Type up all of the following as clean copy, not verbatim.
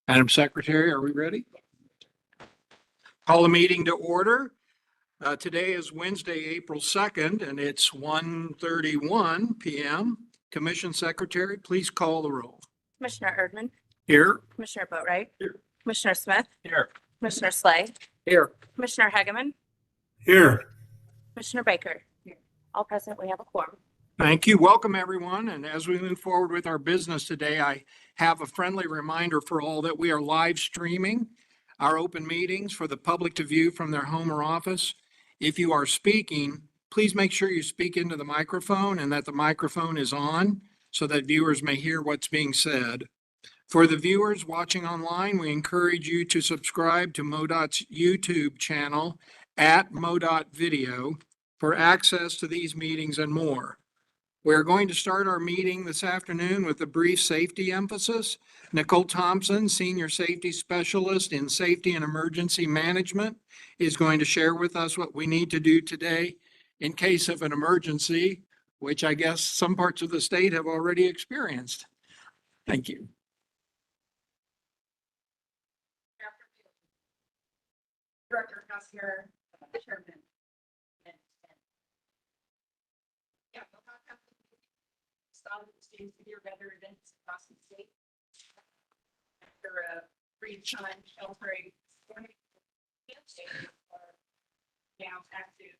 Madam Secretary, are we ready? Call the meeting to order. Today is Wednesday, April 2nd, and it's 1:31 p.m. Commission Secretary, please call the roll. Commissioner Erdman, Here. Commissioner Boatright, Here. Commissioner Smith, Here. Commissioner Slay, Here. Commissioner Hegeman, Here. Commissioner Baker. All present, we have a quorum. Thank you. Welcome, everyone. And as we move forward with our business today, I have a friendly reminder for all that we are live streaming our open meetings for the public to view from their home or office. If you are speaking, please make sure you speak into the microphone and that the microphone is on so that viewers may hear what's being said. For the viewers watching online, we encourage you to subscribe to MoDOT's YouTube channel at MoDOT.video for access to these meetings and more. We're going to start our meeting this afternoon with a brief safety emphasis. Nicole Thompson, Senior Safety Specialist in Safety and Emergency Management, is going to share with us what we need to do today in case of an emergency, which I guess some parts of the state have already experienced. Thank you. Director Custer, Chairman. Yeah, we'll have some severe weather events across the state. After a brief time sheltering, now active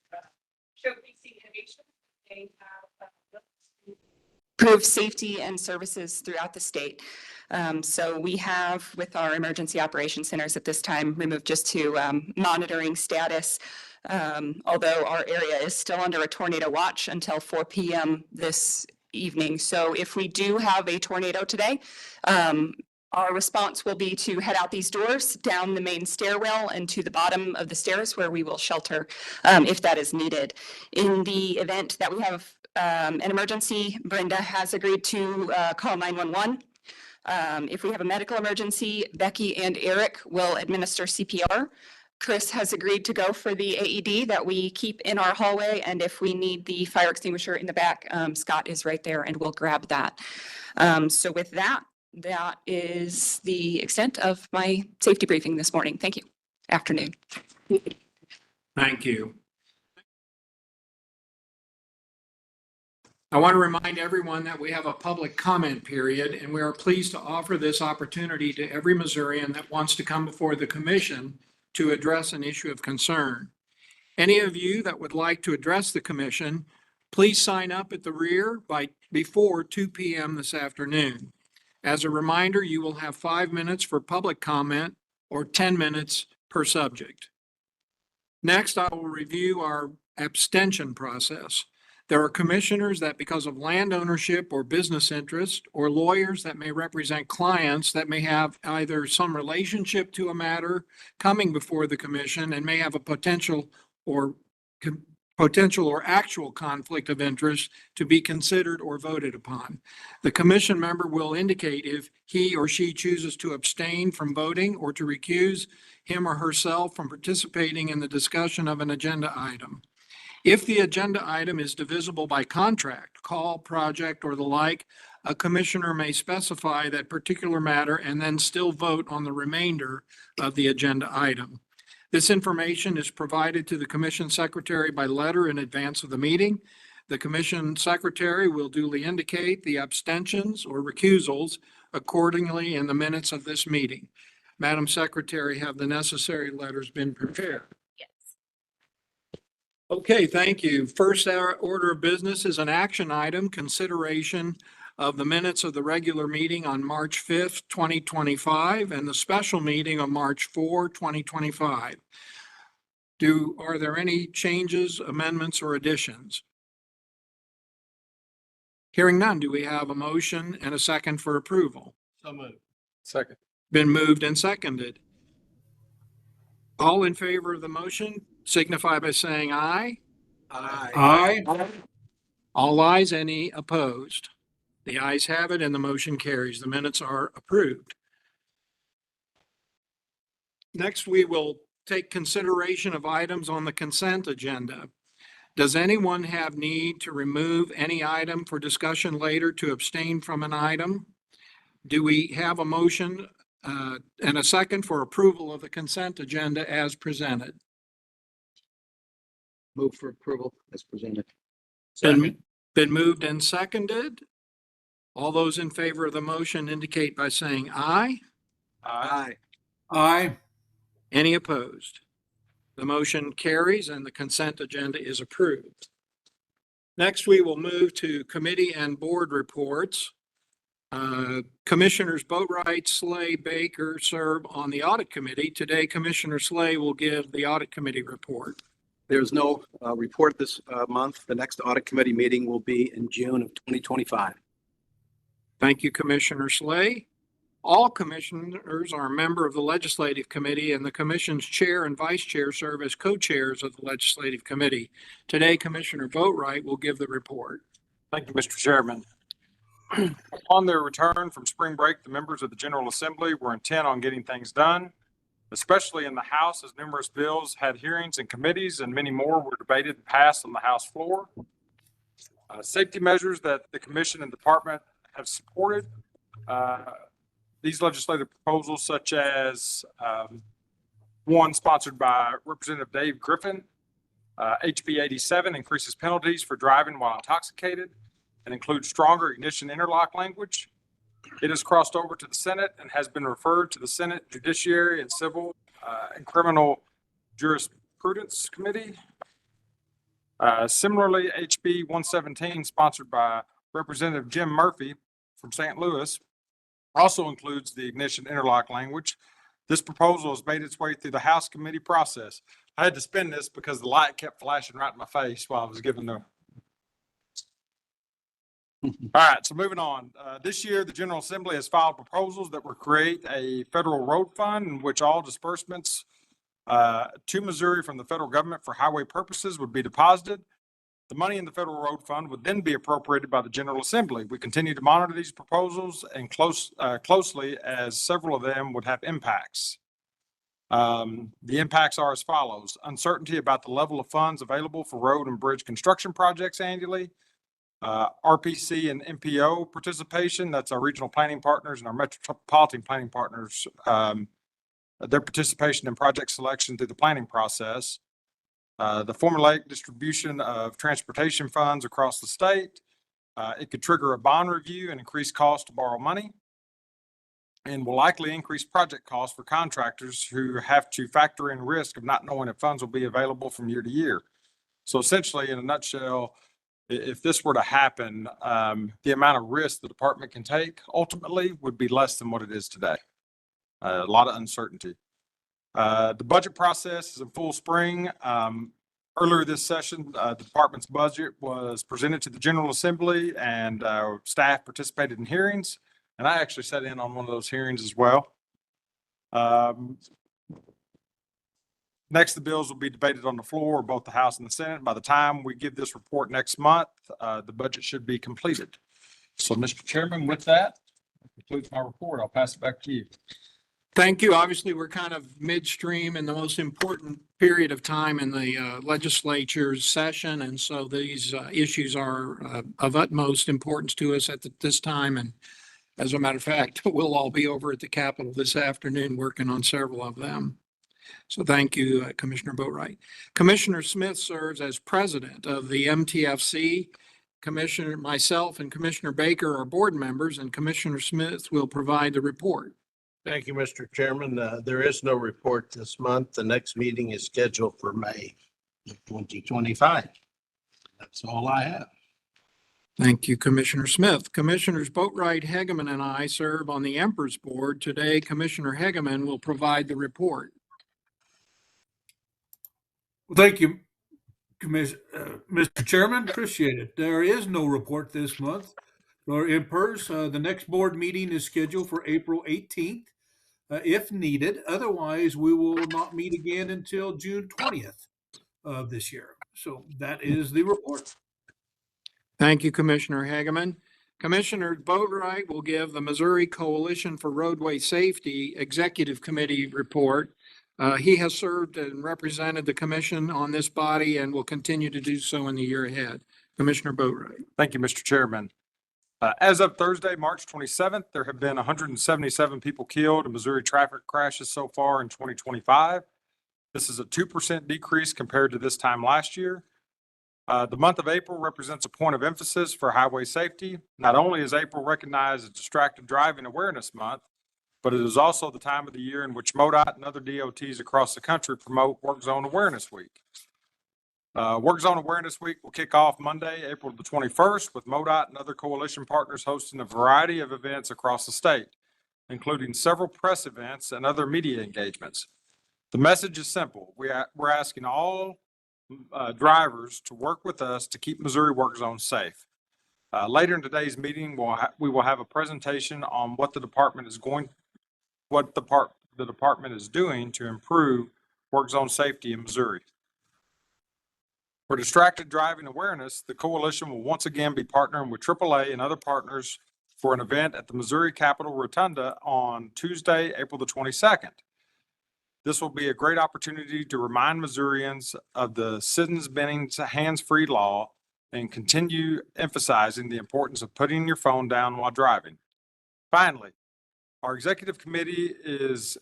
showcasing innovation. They have improved safety and services throughout the state. So we have, with our emergency operations centers at this time, we moved just to monitoring status. Although our area is still under a tornado watch until 4 p.m. this evening. So if we do have a tornado today, our response will be to head out these doors, down the main stairwell and to the bottom of the stairs where we will shelter if that is needed. In the event that we have an emergency, Brenda has agreed to call 911. If we have a medical emergency, Becky and Eric will administer CPR. Chris has agreed to go for the AED that we keep in our hallway. And if we need the fire extinguisher in the back, Scott is right there and we'll grab that. So with that, that is the extent of my safety briefing this morning. Thank you. Afternoon. Thank you. I want to remind everyone that we have a public comment period, and we are pleased to offer this opportunity to every Missourian that wants to come before the commission to address an issue of concern. Any of you that would like to address the commission, please sign up at the rear before 2 p.m. this afternoon. As a reminder, you will have 5 minutes for public comment or 10 minutes per subject. Next, I will review our abstention process. There are commissioners that, because of land ownership or business interest, or lawyers that may represent clients that may have either some relationship to a matter coming before the commission and may have a potential or actual conflict of interest to be considered or voted upon. The commission member will indicate if he or she chooses to abstain from voting or to recuse him or herself from participating in the discussion of an agenda item. If the agenda item is divisible by contract, call, project, or the like, a commissioner may specify that particular matter and then still vote on the remainder of the agenda item. This information is provided to the commission secretary by letter in advance of the meeting. The commission secretary will duly indicate the abstentions or recusals accordingly in the minutes of this meeting. Madam Secretary, have the necessary letters been prepared? Okay, thank you. First order of business is an action item, consideration of the minutes of the regular meeting on March 5th, 2025, and the special meeting on March 4, 2025. Are there any changes, amendments, or additions? Hearing none, do we have a motion and a second for approval? So moved. Second. Been moved and seconded. All in favor of the motion signify by saying aye. Aye. Aye. All ayes, any opposed? The ayes have it and the motion carries. The minutes are approved. Next, we will take consideration of items on the consent agenda. Does anyone have need to remove any item for discussion later, to abstain from an item? Do we have a motion and a second for approval of the consent agenda as presented. Move for approval as presented. Been moved and seconded. All those in favor of the motion indicate by saying aye. Aye. Aye. Any opposed? The motion carries and the consent agenda is approved. Next, we will move to committee and board reports. Commissioners Boatright, Slay, Baker serve on the audit committee. Today, Commissioner Slay will give the audit committee report. There's no report this month. The next audit committee meeting will be in June of 2025. Thank you, Commissioner Slay. All commissioners are a member of the legislative committee, and the commission's chair and vice chair serve as co-chairs of the legislative committee. Today, Commissioner Boatright will give the report. Thank you, Mr. Chairman. On their return from spring break, the members of the General Assembly were intent on getting things done, especially in the House, as numerous bills had hearings in committees and many more were debated and passed on the House floor. Safety measures that the commission and department have supported. These legislative proposals, such as one sponsored by Representative Dave Griffin, HB 87 increases penalties for driving while intoxicated and includes stronger ignition interlock language. It has crossed over to the Senate and has been referred to the Senate Judiciary and Civil and Criminal Jurisprudence Committee. Similarly, HB 117, sponsored by Representative Jim Murphy from St. Louis, also includes the ignition interlock language. This proposal has made its way through the House committee process. I had to spin this because the light kept flashing right in my face while I was giving the. All right, so moving on. This year, the General Assembly has filed proposals that will create a federal road fund in which all disbursements to Missouri from the federal government for highway purposes would be deposited. The money in the federal road fund would then be appropriated by the General Assembly. We continue to monitor these proposals and closely, as several of them would have impacts. The impacts are as follows: uncertainty about the level of funds available for road and bridge construction projects annually, RPC and MPO participation, that's our regional planning partners and our metropolitan planning partners, their participation in project selection through the planning process, the formulaic distribution of transportation funds across the state. It could trigger a bond review and increase cost to borrow money, and will likely increase project costs for contractors who have to factor in risk of not knowing if funds will be available from year to year. So essentially, in a nutshell, if this were to happen, the amount of risk the department can take ultimately would be less than what it is today. A lot of uncertainty. The budget process is in full spring. Earlier this session, the department's budget was presented to the General Assembly and staff participated in hearings. And I actually sat in on one of those hearings as well. Next, the bills will be debated on the floor of both the House and the Senate. By the time we give this report next month, the budget should be completed. So, Mr. Chairman, with that concludes my report. I'll pass it back to you. Thank you. Obviously, we're kind of midstream in the most important period of time in the legislature's session. And so these issues are of utmost importance to us at this time. And as a matter of fact, we'll all be over at the Capitol this afternoon working on several of them. So thank you, Commissioner Boatright. Commissioner Smith serves as president of the MTFC. Commissioner, myself and Commissioner Baker are board members, and Commissioner Smith will provide the report. Thank you, Mr. Chairman. There is no report this month. The next meeting is scheduled for May 2025. That's all I have. Thank you, Commissioner Smith. Commissioners Boatright, Hegeman, and I serve on the Emperor's Board. Today, Commissioner Hegeman will provide the report. Well, thank you, Mr. Chairman. Appreciate it. There is no report this month for Emperors. The next board meeting is scheduled for April 18th, if needed. Otherwise, we will not meet again until June 20th of this year. So that is the report. Thank you, Commissioner Hegeman. Commissioner Boatright will give the Missouri Coalition for Roadway Safety Executive Committee report. He has served and represented the commission on this body and will continue to do so in the year ahead. Commissioner Boatright. Thank you, Mr. Chairman. As of Thursday, March 27th, there have been 177 people killed in Missouri traffic crashes so far in 2025. This is a 2% decrease compared to this time last year. The month of April represents a point of emphasis for highway safety. Not only is April recognized as Distracted Driving Awareness Month, but it is also the time of the year in which MoDOT and other DOTs across the country promote Work Zone Awareness Week. Work Zone Awareness Week will kick off Monday, April the 21st, with MoDOT and other coalition partners hosting a variety of events across the state, including several press events and other media engagements. The message is simple. We're asking all drivers to work with us to keep Missouri work zones safe. Later in today's meeting, we will have a presentation on what the department is doing to improve work zone safety in Missouri. For distracted driving awareness, the coalition will once again be partnering with AAA and other partners for an event at the Missouri Capitol Rotunda on Tuesday, April the 22nd. This will be a great opportunity to remind Missourians of the Citizens-Benning's hands-free law and continue emphasizing the importance of putting your phone down while driving. Finally, our executive committee is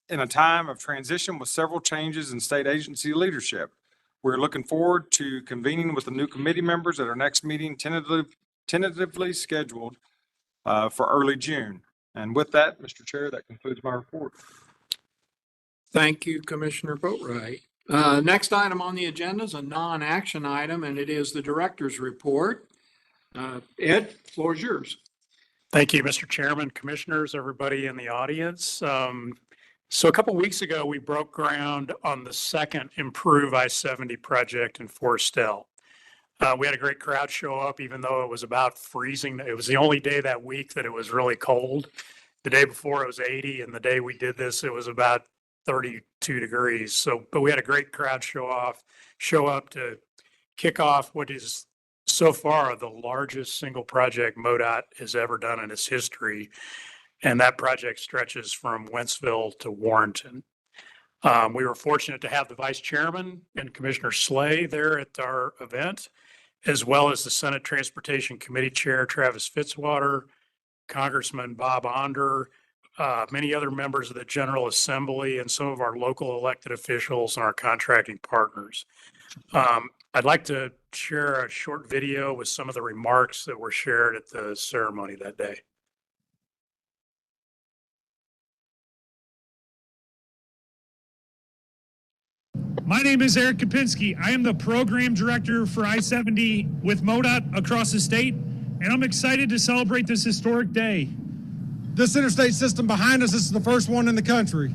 in a time of transition with several changes in state agency leadership. We're looking forward to convening with the new committee members at our next meeting, tentatively scheduled for early June. And with that, Mr. Chair, that concludes my report. Thank you, Commissioner Boatright. Next item on the agenda is a non-action item, and it is the director's report. Ed, floor is yours. Thank you, Mr. Chairman, commissioners, everybody in the audience. So a couple of weeks ago, we broke ground on the second Improve I-70 project in Forestell. We had a great crowd show up, even though it was about freezing. It was the only day that week that it was really cold. The day before it was 80, and the day we did this, it was about 32 degrees. So, but we had a great crowd show up to kick off what is so far the largest single project MoDOT has ever done in its history. And that project stretches from Wentzville to Warrenton. We were fortunate to have the vice chairman and Commissioner Slay there at our event, as well as the Senate Transportation Committee Chair Travis Fitzwater, Congressman Bob Onder, many other members of the General Assembly, and some of our local elected officials and our contracting partners. I'd like to share a short video with some of the remarks that were shared at the ceremony that day. My name is Eric Kapinski. I am the program director for I-70 with MoDOT across the state, and I'm excited to celebrate this historic day. This interstate system behind us, this is the first one in the country.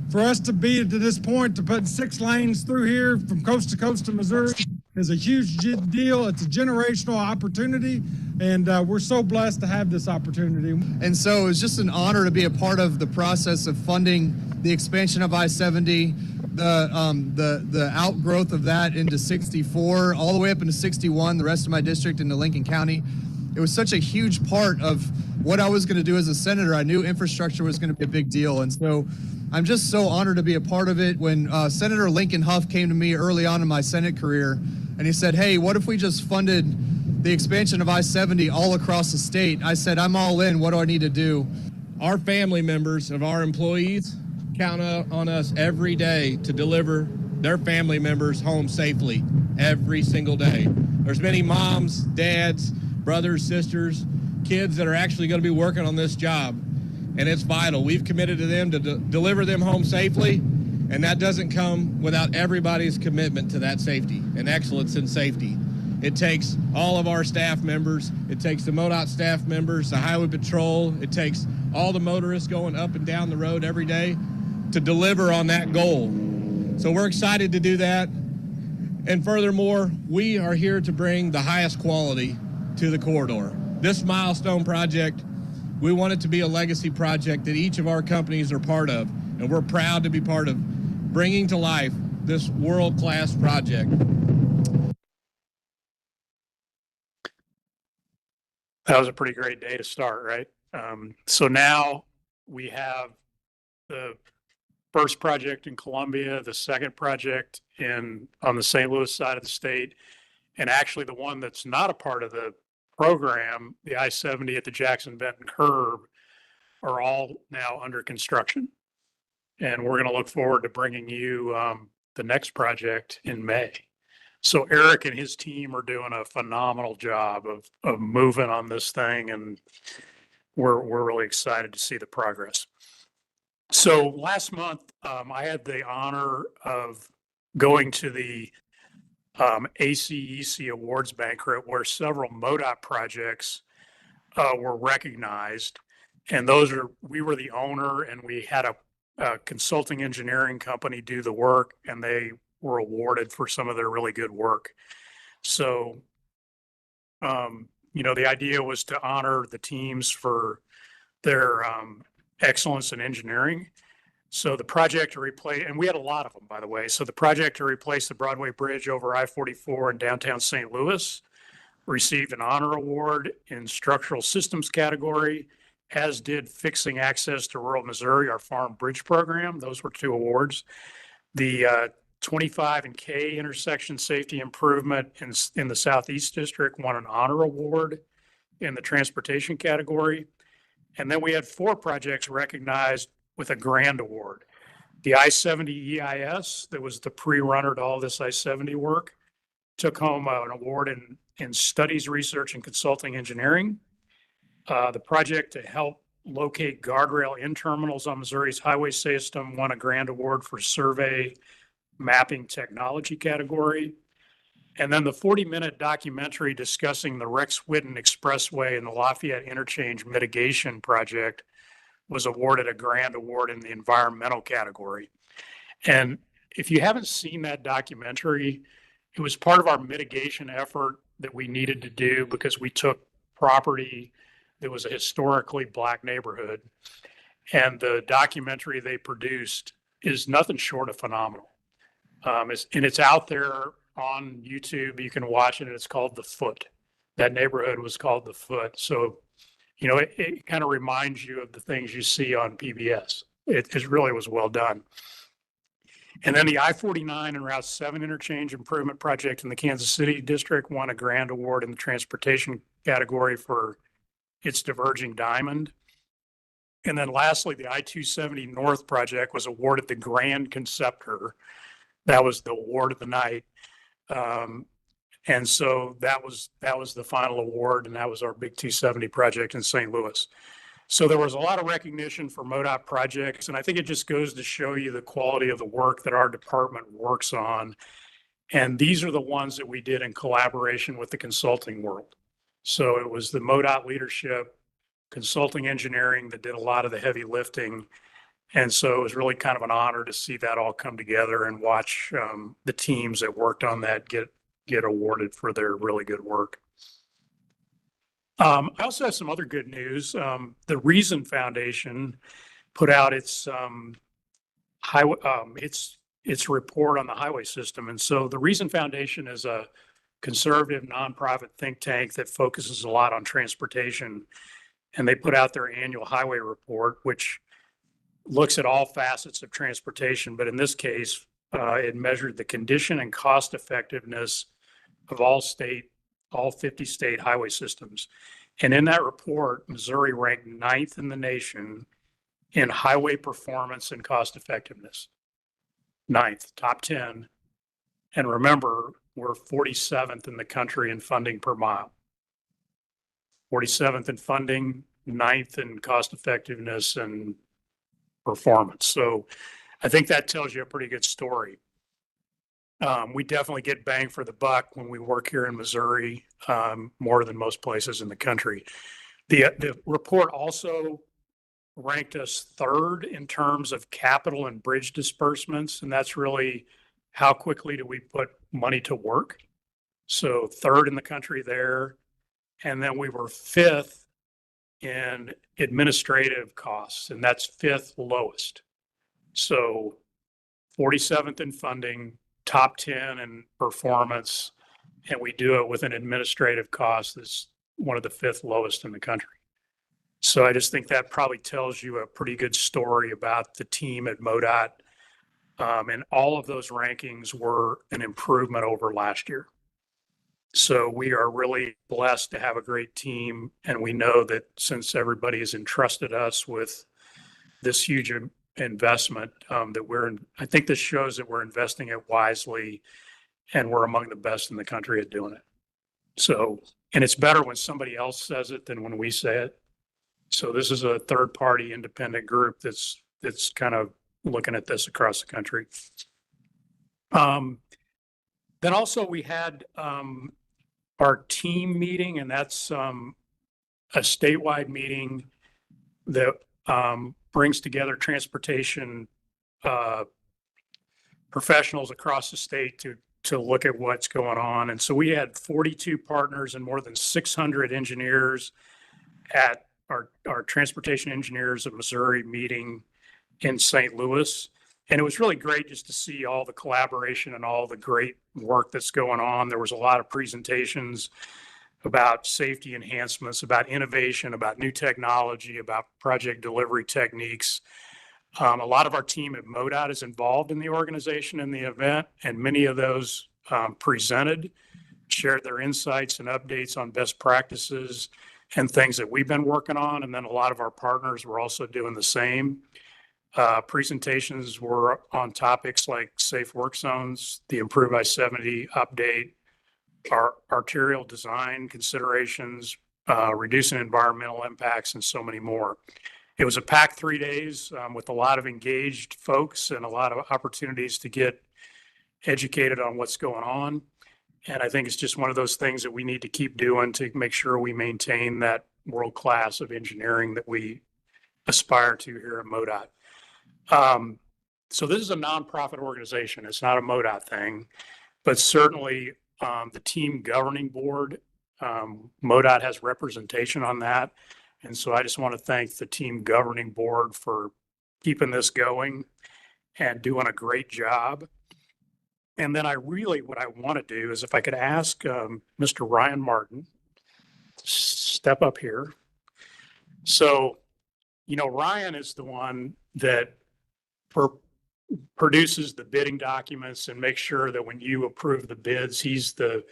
For us to be to this point, to put 6 lanes through here from coast to Missouri is a huge deal. It's a generational opportunity, and we're so blessed to have this opportunity. And so it was just an honor to be a part of the process of funding the expansion of I-70, the outgrowth of that into 64, all the way up into 61, the rest of my district into Lincoln County. It was such a huge part of what I was going to do as a senator. I knew infrastructure was going to be a big deal. And so I'm just so honored to be a part of it. When Senator Lincoln Huff came to me early on in my Senate career, and he said, hey, what if we just funded the expansion of I-70 all across the state? I said, I'm all in. What do I need to do? Our family members of our employees count on us every day to deliver their family members home safely every single day. There's many moms, dads, brothers, sisters, kids that are actually going to be working on this job, and it's vital. We've committed to them to deliver them home safely, and that doesn't come without everybody's commitment to that safety and excellence in safety. It takes all of our staff members. It takes the MoDOT staff members, the Highway Patrol. It takes all the motorists going up and down the road every day to deliver on that goal. So we're excited to do that. And furthermore, we are here to bring the highest quality to the corridor. This milestone project, we want it to be a legacy project that each of our companies are part of, and we're proud to be part of bringing to life this world-class project. That was a pretty great day to start, right? So now we have the first project in Columbia, the second project on the St. Louis side of the state, and actually the one that's not a part of the program, the I-70 at the Jackson Benton curve, are all now under construction. And we're going to look forward to bringing you the next project in May. So Eric and his team are doing a phenomenal job of moving on this thing, and we're really excited to see the progress. So last month, I had the honor of going to the ACEC Awards Banquet, where several MoDOT projects were recognized. And we were the owner, and we had a consulting engineering company do the work, and they were awarded for some of their really good work. So, the idea was to honor the teams for their excellence in engineering. So the project to replace, and we had a lot of them, by the way. So the project to replace the Broadway Bridge over I-44 in downtown St. Louis received an honor award in structural systems category, as did fixing access to rural Missouri, our farm bridge program. Those were 2 awards. The 25 and K intersection safety improvement in the Southeast District won an honor award in the transportation category. And then we had 4 projects recognized with a grand award. The I-70 EIS, that was the pre-runner to all this I-70 work, took home an award in studies, research, and consulting engineering. The project to help locate guardrail in terminals on Missouri's highway system won a grand award for survey mapping technology category. And then the 40-minute documentary discussing the Rex Whitten Expressway and the Lafayette Interchange Mitigation Project was awarded a grand award in the environmental category. And if you haven't seen that documentary, it was part of our mitigation effort that we needed to do because we took property that was a historically Black neighborhood. And the documentary they produced is nothing short of phenomenal. It's out there on YouTube. You can watch it. It's called The Foot. That neighborhood was called The Foot. So, it kind of reminds you of the things you see on PBS. It really was well done. And then the I-49 and Route 7 interchange improvement project in the Kansas City district won a grand award in the transportation category for its diverging diamond. And then lastly, the I-270 North project was awarded the Grand Conceptor. That was the award of the night. And so that was the final award, and that was our big 270 project in St. Louis. So there was a lot of recognition for MoDOT projects, and I think it just goes to show you the quality of the work that our department works on. And these are the ones that we did in collaboration with the consulting world. So it was the MoDOT leadership, consulting engineering that did a lot of the heavy lifting. And so it was really kind of an honor to see that all come together and watch the teams that worked on that get awarded for their really good work. I also have some other good news. The Reason Foundation put out its report on the highway system. And so the Reason Foundation is a conservative nonprofit think tank that focuses a lot on transportation. And they put out their annual highway report, which looks at all facets of transportation. But in this case, it measured the condition and cost effectiveness of all 50 state highway systems. And in that report, Missouri ranked 9th in the nation in highway performance and cost effectiveness. 9th, top 10. And remember, we're 47th in the country in funding per mile. 47th in funding, 9th in cost effectiveness and performance. So I think that tells you a pretty good story. We definitely get bang for the buck when we work here in Missouri, more than most places in the country. The report also ranked us 3rd in terms of capital and bridge disbursements, and that's really how quickly do we put money to work. So 3rd in the country there, and then we were 5th in administrative costs, and that's 5th lowest. So 47th in funding, top 10 in performance, and we do it with an administrative cost that's one of the 5th lowest in the country. So I just think that probably tells you a pretty good story about the team at MoDOT. And all of those rankings were an improvement over last year. So we are really blessed to have a great team. And we know that since everybody has entrusted us with this huge investment, I think this shows that we're investing it wisely and we're among the best in the country at doing it. So, and it's better when somebody else says it than when we say it. So this is a third party independent group that's kind of looking at this across the country. Then also we had our team meeting, and that's a statewide meeting that brings together transportation professionals across the state to look at what's going on. And so we had 42 partners and more than 600 engineers at our Transportation Engineers of Missouri meeting in St. Louis. And it was really great just to see all the collaboration and all the great work that's going on. There was a lot of presentations about safety enhancements, about innovation, about new technology, about project delivery techniques. A lot of our team at MoDOT is involved in the organization and the event, and many of those presented, shared their insights and updates on best practices and things that we've been working on. And then a lot of our partners were also doing the same. Presentations were on topics like safe work zones, the Improve I-70 update, our arterial design considerations, reducing environmental impacts, and so many more. It was a packed 3 days with a lot of engaged folks and a lot of opportunities to get educated on what's going on. And I think it's just one of those things that we need to keep doing to make sure we maintain that world class of engineering that we aspire to here at MoDOT. So this is a nonprofit organization. It's not a MoDOT thing, but certainly the team governing board, MoDOT has representation on that. And so I just want to thank the team governing board for keeping this going and doing a great job. And then what I want to do is if I could ask Mr. Ryan Martin to step up here. So, Ryan is the one that produces the bidding documents and makes sure that when you approve the bids, he's the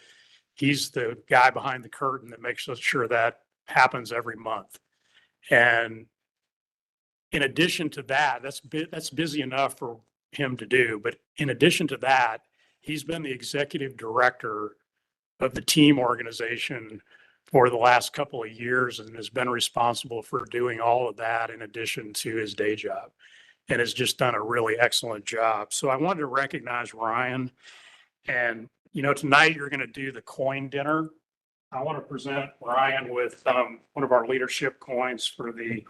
guy behind the curtain that makes sure that happens every month. And in addition to that, that's busy enough for him to do. But in addition to that, he's been the executive director of the team organization for the last couple of years and has been responsible for doing all of that in addition to his day job, and has just done a really excellent job. So I wanted to recognize Ryan. And, tonight you're going to do the coin dinner. I want to present Ryan with one of our leadership coins for the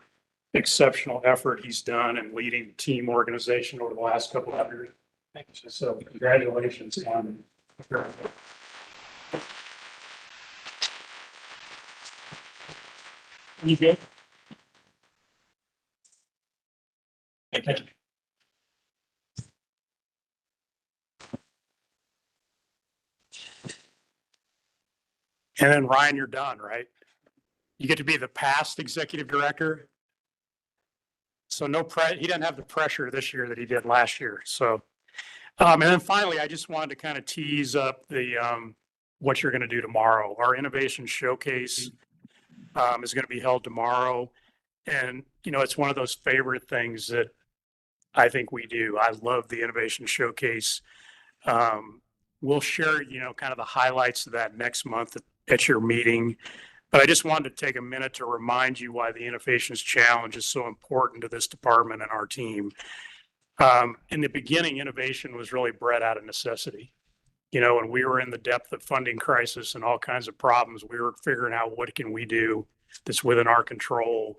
exceptional effort he's done in leading the team organization over the last couple of years. Thank you. So congratulations on. You good? Thank you. And then Ryan, you're done, right? You get to be the past executive director. So he doesn't have the pressure this year that he did last year. So, and then finally, I just wanted to kind of tease up what you're going to do tomorrow. Our innovation showcase is going to be held tomorrow. And, it's one of those favorite things that I think we do. I love the innovation showcase. We'll share, kind of the highlights of that next month at your meeting. But I just wanted to take a minute to remind you why the Innovations Challenge is so important to this department and our team. In the beginning, innovation was really bred out of necessity. When we were in the depth of funding crisis and all kinds of problems, we were figuring out what can we do that's within our control.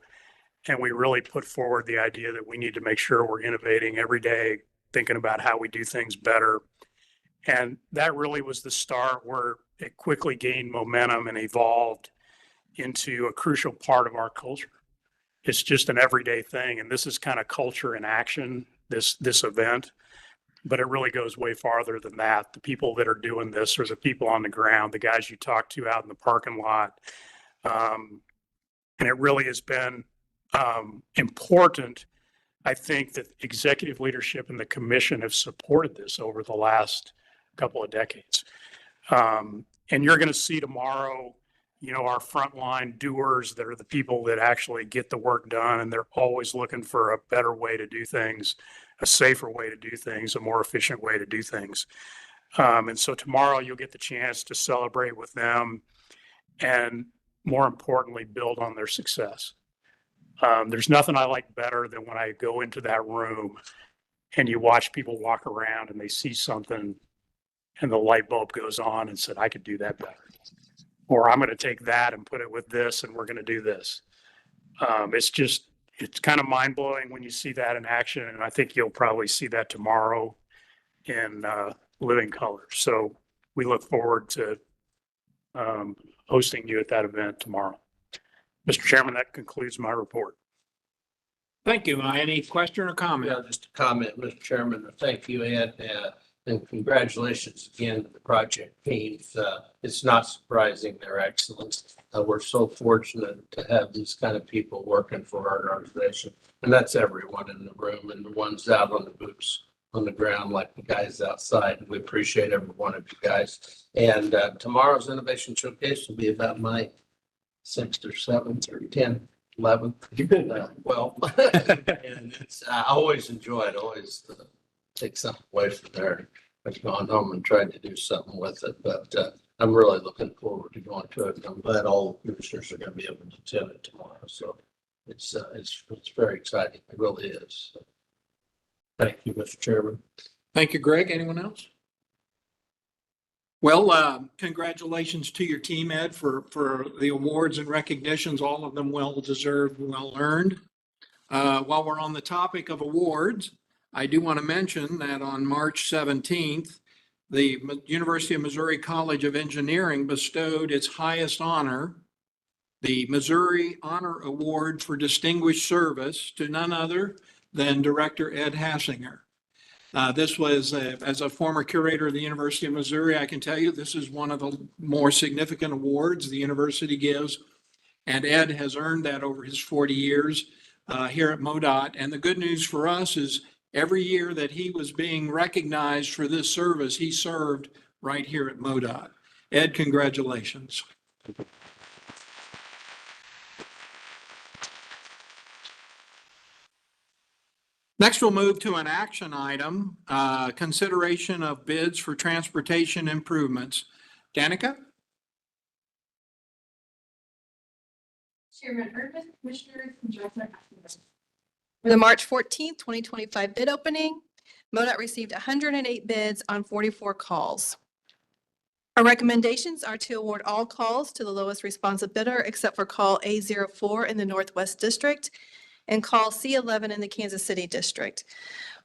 And we really put forward the idea that we need to make sure we're innovating every day, thinking about how we do things better. And that really was the start where it quickly gained momentum and evolved into a crucial part of our culture. It's just an everyday thing. And this is kind of culture in action, this event, but it really goes way farther than that. The people that are doing this are the people on the ground, the guys you talk to out in the parking lot. And it really has been important. I think that executive leadership and the commission have supported this over the last couple of decades. And And you're going to see tomorrow, our frontline doers that are the people that actually get the work done, and they're always looking for a better way to do things, a safer way to do things, a more efficient way to do things. And so tomorrow you'll get the chance to celebrate with them and, more importantly, build on their success. There's nothing I like better than when I go into that room and you watch people walk around and they see something and the light bulb goes on and said, I could do that better. Or I'm going to take that and put it with this and we're going to do this. It's kind of mind blowing when you see that in action. And I think you'll probably see that tomorrow in living color. So we look forward to hosting you at that event tomorrow. Mr. Chairman, that concludes my report. Thank you. Any question or comment? Yeah, just a comment, Mr. Chairman. Thank you, Ed, and congratulations again to the project teams. It's not surprising their excellence. We're so fortunate to have these kind of people working for our organization. And that's everyone in the room and the ones out on the boots on the ground, like the guys outside. We appreciate every one of you guys. And tomorrow's Innovation Showcase will be about my 6th or 7th or 10th, 11th, 12th. And I always enjoy it, always take something away from there. I've gone home and tried to do something with it, but I'm really looking forward to going to it. And I'm glad all the commissioners are going to be able to attend it tomorrow. So it's very exciting. It really is. So, thank you, Mr. Chairman. Thank you, Greg. Anyone else? Well, congratulations to your team, Ed, for the awards and recognitions, all of them well-deserved, well-earned. While we're on the topic of awards, I do want to mention that on March 17th, the University of Missouri College of Engineering bestowed its highest honor, the Missouri Honor Award for Distinguished Service, to none other than Director Ed Hassinger. This was, as a former curator of the University of Missouri, I can tell you this is one of the more significant awards the university gives. And Ed has earned that over his 40 years here at MoDOT. And the good news for us is every year that he was being recognized for this service, he served right here at MoDOT. Ed, congratulations. Next, we'll move to an action item, consideration of bids for transportation improvements. Danica? Chairman Erdman, Commissioners, and Director Hassinger. For the March 14th, 2025 bid opening, MoDOT received 108 bids on 44 calls. Our recommendations are to award all calls to the lowest responsive bidder except for call A04 in the Northwest District and call C11 in the Kansas City District.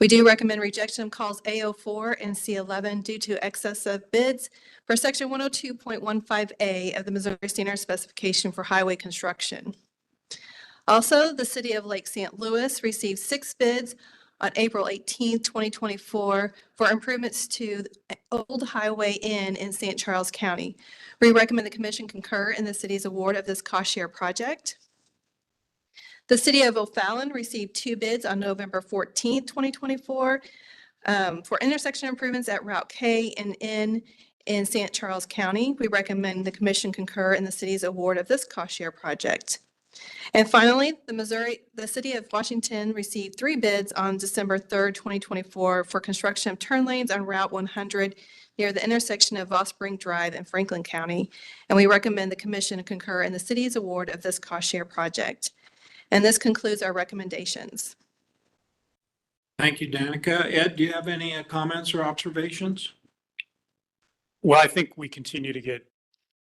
We do recommend rejection of calls A04 and C11 due to excessive bids for section 102.15A of the Missouri Standard Specification for Highway Construction. Also, the city of Lake St. Louis received 6 bids on April 18, 2024 for improvements to the Old Highway Inn in St. Charles County. We recommend the commission concur in the city's award of this cost share project. The city of O'Fallon received 2 bids on November 14, 2024 for intersection improvements at Route K and N in St. Charles County. We recommend the commission concur in the city's award of this cost share project. And finally, the city of Washington received 3 bids on December 3rd, 2024 for construction of turn lanes on Route 100 near the intersection of Voss Spring Drive in Franklin County. And we recommend the commission concur in the city's award of this cost share project. And this concludes our recommendations. Thank you, Danica. Ed, do you have any comments or observations? Well, I think we continue to get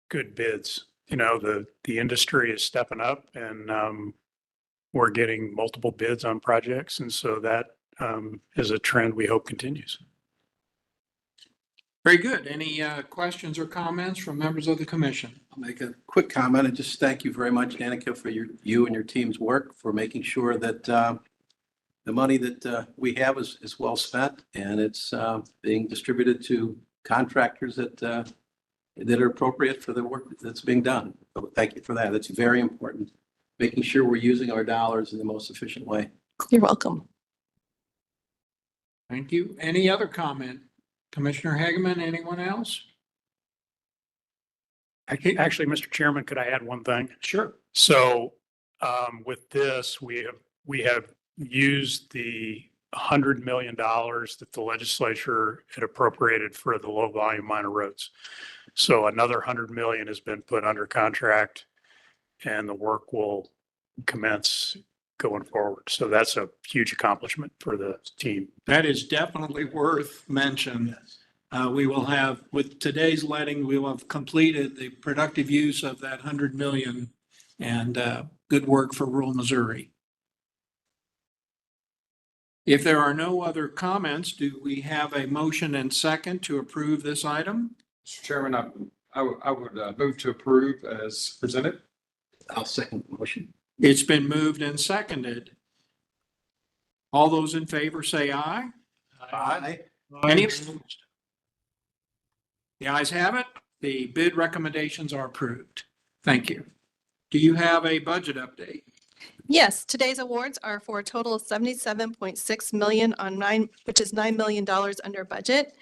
good bids. The industry is stepping up and we're getting multiple bids on projects. And so that is a trend we hope continues. Very good. Any questions or comments from members of the commission? I'll make a quick comment and just thank you very much, Danica, for you and your team's work for making sure that the money that we have is well spent and it's being distributed to contractors that are appropriate for the work that's being done. So thank you for that. That's very important. Making sure we're using our dollars in the most efficient way. You're welcome. Thank you. Any other comment? Commissioner Hageman, anyone else? Actually, Mr. Chairman, could I add one thing? Sure. So with this, we have used the $100 million that the legislature had appropriated for the low volume minor roads. So another 100 million has been put under contract and the work will commence going forward. So that's a huge accomplishment for the team. That is definitely worth mention. We will have, with today's letting, we will have completed the productive use of that 100 million, and good work for rural Missouri. If there are no other comments, do we have a motion and second to approve this item? Mr. Chairman, I would move to approve as presented. I'll second the motion. It's been moved and seconded. All those in favor say aye. Aye. Any opposed? The ayes have it. The bid recommendations are approved. Thank you. Do you have a budget update? Yes, today's awards are for a total of 77.6 million which is $9 million under budget.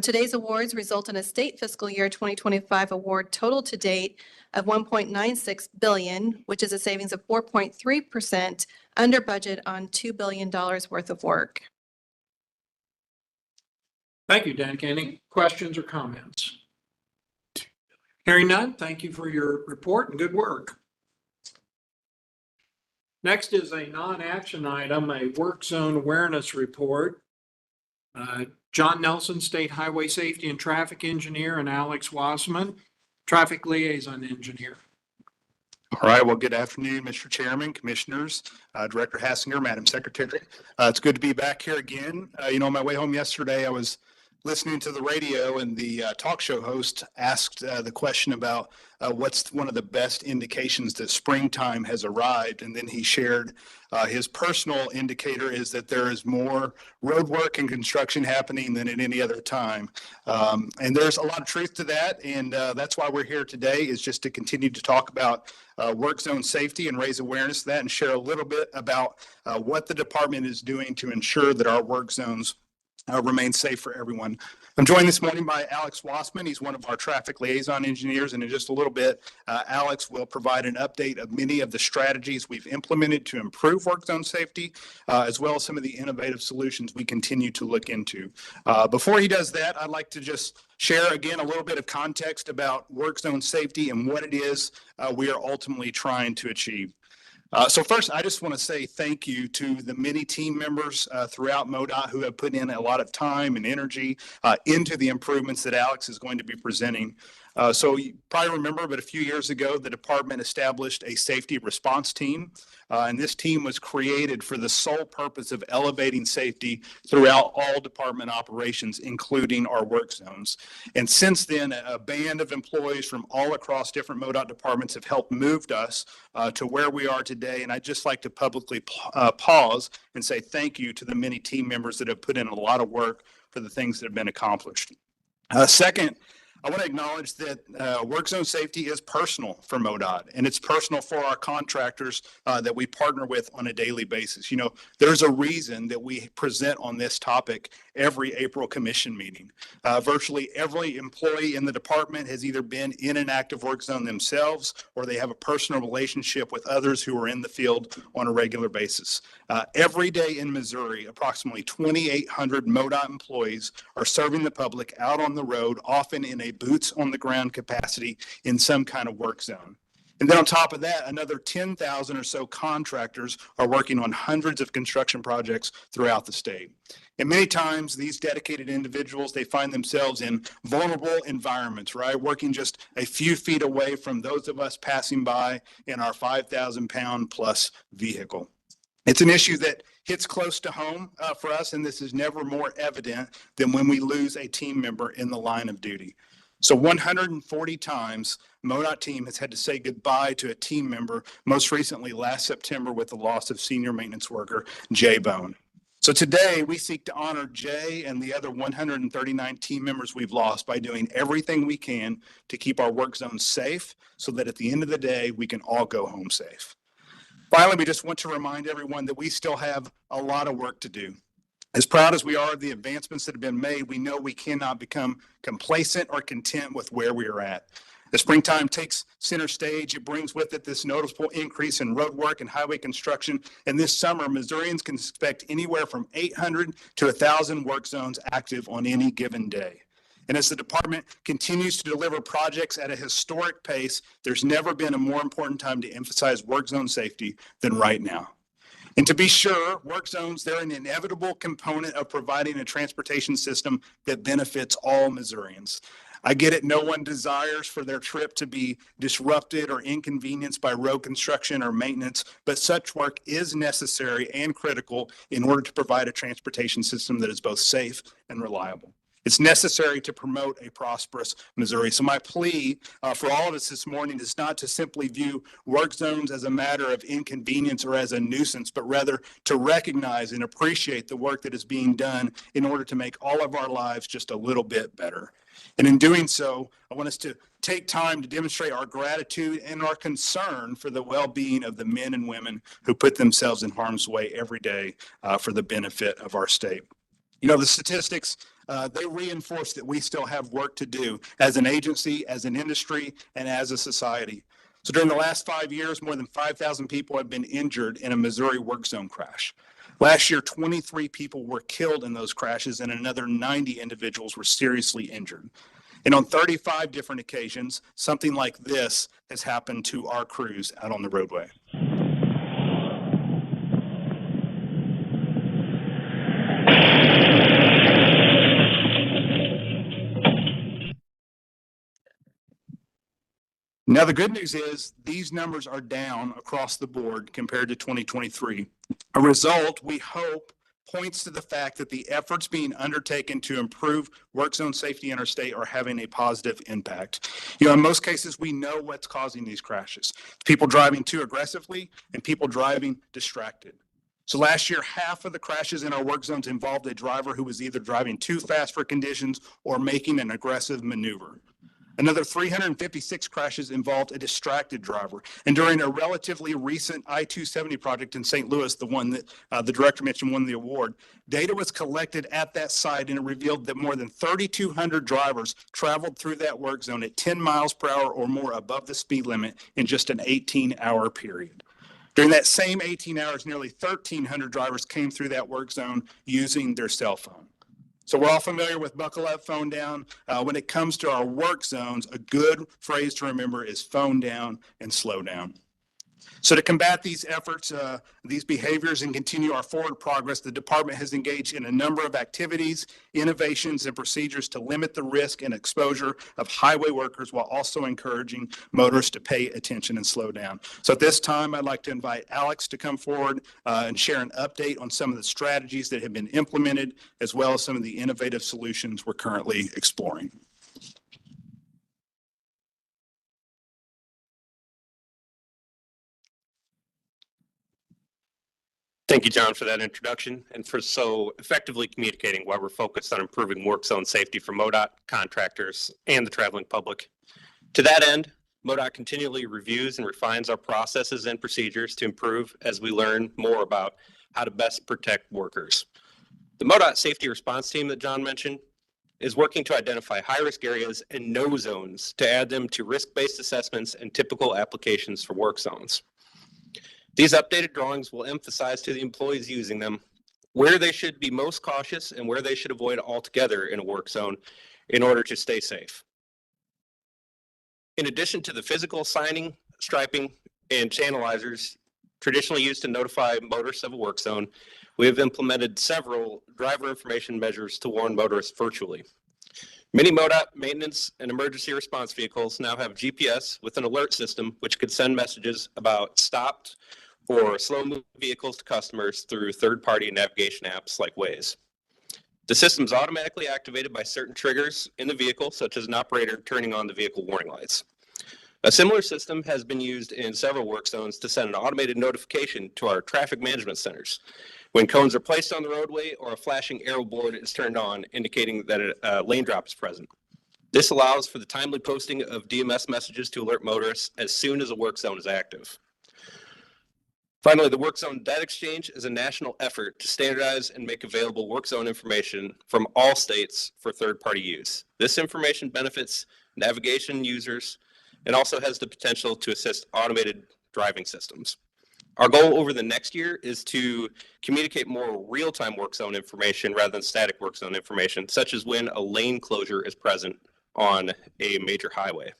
Today's awards result in a state fiscal year 2025 award total to date of 1.96 billion, which is a savings of 4.3% under budget on $2 billion worth of work. Thank you, Dan. Any questions or comments? Hearing none, thank you for your report and good work. Next is a non-action item, a work zone awareness report. John Nelson, State Highway Safety and Traffic Engineer, and Alex Wasserman, Traffic Liaison Engineer. All right. Well, good afternoon, Mr. Chairman, Commissioners, Director Hassinger, Madam Secretary. It's good to be back here again. On my way home yesterday, I was listening to the radio and the talk show host asked the question about what's one of the best indications that springtime has arrived. And then he shared his personal indicator is that there is more road work and construction happening than at any other time. And there's a lot of truth to that. And that's why we're here today, is just to continue to talk about work zone safety and raise awareness of that and share a little bit about what the department is doing to ensure that our work zones remain safe for everyone. I'm joined this morning by Alex Wasserman. He's one of our traffic liaison engineers, and in just a little bit, Alex will provide an update of many of the strategies we've implemented to improve work zone safety, as well as some of the innovative solutions we continue to look into. Before he does that, I'd like to just share again a little bit of context about work zone safety and what it is we are ultimately trying to achieve. So first, I just want to say thank you to the many team members throughout MoDOT who have put in a lot of time and energy into the improvements that Alex is going to be presenting. So you probably remember, but a few years ago, the department established a safety response team. And this team was created for the sole purpose of elevating safety throughout all department operations, including our work zones. And since then, a band of employees from all across different MoDOT departments have helped moved us to where we are today. And I'd just like to publicly pause and say thank you to the many team members that have put in a lot of work for the things that have been accomplished. Second, I want to acknowledge that work zone safety is personal for MoDOT, and it's personal for our contractors that we partner with on a daily basis. There's a reason that we present on this topic every April commission meeting. Virtually every employee in the department has either been in an active work zone themselves, or they have a personal relationship with others who are in the field on a regular basis. Every day in Missouri, approximately 2,800 MoDOT employees are serving the public out on the road, often in a boots on the ground capacity in some kind of work zone. And then on top of that, another 10,000 or so contractors are working on hundreds of construction projects throughout the state. And many times these dedicated individuals, they find themselves in vulnerable environments, right? Working just a few feet away from those of us passing by in our 5,000-pound plus vehicle. It's an issue that hits close to home for us, and this is never more evident than when we lose a team member in the line of duty. So 140 times, MoDOT team has had to say goodbye to a team member, most recently last September with the loss of senior maintenance worker Jay Bone. So today we seek to honor Jay and the other 139 team members we've lost by doing everything we can to keep our work zones safe so that at the end of the day, we can all go home safe. Finally, we just want to remind everyone that we still have a lot of work to do. As proud as we are of the advancements that have been made, we know we cannot become complacent or content with where we are at. The springtime takes center stage. It brings with it this noticeable increase in road work and highway construction. And this summer, Missourians can expect anywhere from 800 to 1,000 work zones active on any given day. And as the department continues to deliver projects at a historic pace, there's never been a more important time to emphasize work zone safety than right now. And to be sure, work zones, they're an inevitable component of providing a transportation system that benefits all Missourians. I get it, no one desires for their trip to be disrupted or inconvenienced by road construction or maintenance, but such work is necessary and critical in order to provide a transportation system that is both safe and reliable. It's necessary to promote a prosperous Missouri. So my plea for all of us this morning is not to simply view work zones as a matter of inconvenience or as a nuisance, but rather to recognize and appreciate the work that is being done in order to make all of our lives just a little bit better. And in doing so, I want us to take time to demonstrate our gratitude and our concern for the well-being of the men and women who put themselves in harm's way every day for the benefit of our state. You know, the statistics, they reinforce that we still have work to do as an agency, as an industry, and as a society. So during the last 5 years, more than 5,000 people have been injured in a Missouri work zone crash. Last year, 23 people were killed in those crashes and another 90 individuals were seriously injured. And on 35 different occasions, something like this has happened to our crews out on the roadway. Now, the good news is these numbers are down across the board compared to 2023. A result, we hope, points to the fact that the efforts being undertaken to improve work zone safety in our state are having a positive impact. You know, in most cases, we know what's causing these crashes. People driving too aggressively and people driving distracted. So last year, half of the crashes in our work zones involved a driver who was either driving too fast for conditions or making an aggressive maneuver. Another 356 crashes involved a distracted driver. And during a relatively recent I-270 project in St. Louis, the one that the director mentioned won the award, data was collected at that site and it revealed that more than 3,200 drivers traveled through that work zone at 10 miles per hour or more above the speed limit in just an 18-hour period. During that same 18 hours, nearly 1,300 drivers came through that work zone using their cell phone. So we're all familiar with buckle up, phone down. When it comes to our work zones, a good phrase to remember is phone down and slow down. So to combat these efforts, these behaviors, and continue our forward progress, the department has engaged in a number of activities, innovations, and procedures to limit the risk and exposure of highway workers while also encouraging motorists to pay attention and slow down. So at this time, I'd like to invite Alex to come forward and share an update on some of the strategies that have been implemented, as well as some of the innovative solutions we're currently exploring. Thank you, John, for that introduction and for so effectively communicating why we're focused on improving work zone safety for MoDOT, contractors, and the traveling public. To that end, MoDOT continually reviews and refines our processes and procedures to improve as we learn more about how to best protect workers. The MoDOT Safety Response Team that John mentioned is working to identify high-risk areas and no zones to add them to risk-based assessments and typical applications for work zones. These updated drawings will emphasize to the employees using them where they should be most cautious and where they should avoid altogether in a work zone in order to stay safe. In addition to the physical signing, striping, and channelizers traditionally used to notify motorists of a work zone, we have implemented several driver information measures to warn motorists virtually. Many MoDOT maintenance and emergency response vehicles now have GPS with an alert system which could send messages about stopped or slow-moving vehicles to customers through third-party navigation apps like Waze. The system is automatically activated by certain triggers in the vehicle, such as an operator turning on the vehicle warning lights. A similar system has been used in several work zones to send an automated notification to our traffic management centers when cones are placed on the roadway or a flashing arrow board is turned on, indicating that a lane drop is present. This allows for the timely posting of DMS messages to alert motorists as soon as a work zone is active. Finally, the Work Zone Data Exchange is a national effort to standardize and make available work zone information from all states for third-party use. This information benefits navigation users and also has the potential to assist automated driving systems. Our goal over the next year is to communicate more real-time work zone information rather than static work zone information, such as when a lane closure is present on a major highway.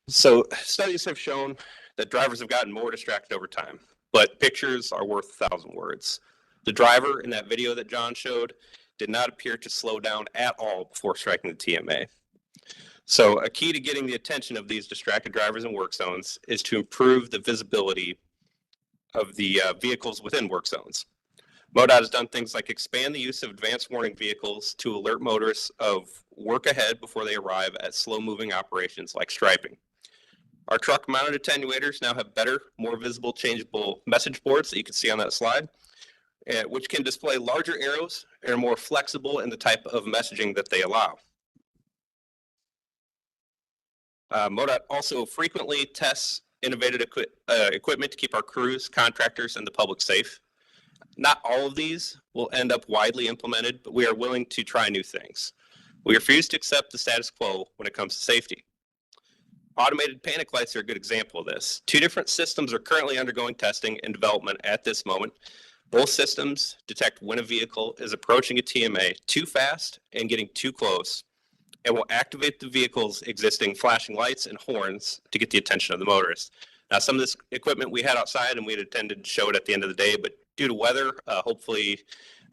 So studies have shown that drivers have gotten more distracted over time, but pictures are worth 1,000 words. The driver in that video that John showed did not appear to slow down at all before striking the TMA. So a key to getting the attention of these distracted drivers in work zones is to improve the visibility of the vehicles within work zones. MoDOT has done things like expand the use of advanced warning vehicles to alert motorists of work ahead before they arrive at slow-moving operations like striping. Our truck-mounted attenuators now have better, more visible, changeable message boards that you can see on that slide, which can display larger arrows and are more flexible in the type of messaging that they allow. MoDOT also frequently tests innovative equipment to keep our crews, contractors, and the public safe. Not all of these will end up widely implemented, but we are willing to try new things. We refuse to accept the status quo when it comes to safety. Automated panic lights are a good example of this. 2 different systems are currently undergoing testing and development at this moment. Both systems detect when a vehicle is approaching a TMA too fast and getting too close, and will activate the vehicle's existing flashing lights and horns to get the attention of the motorist. Now, some of this equipment we had outside and we had intended to show it at the end of the day, but due to weather, hopefully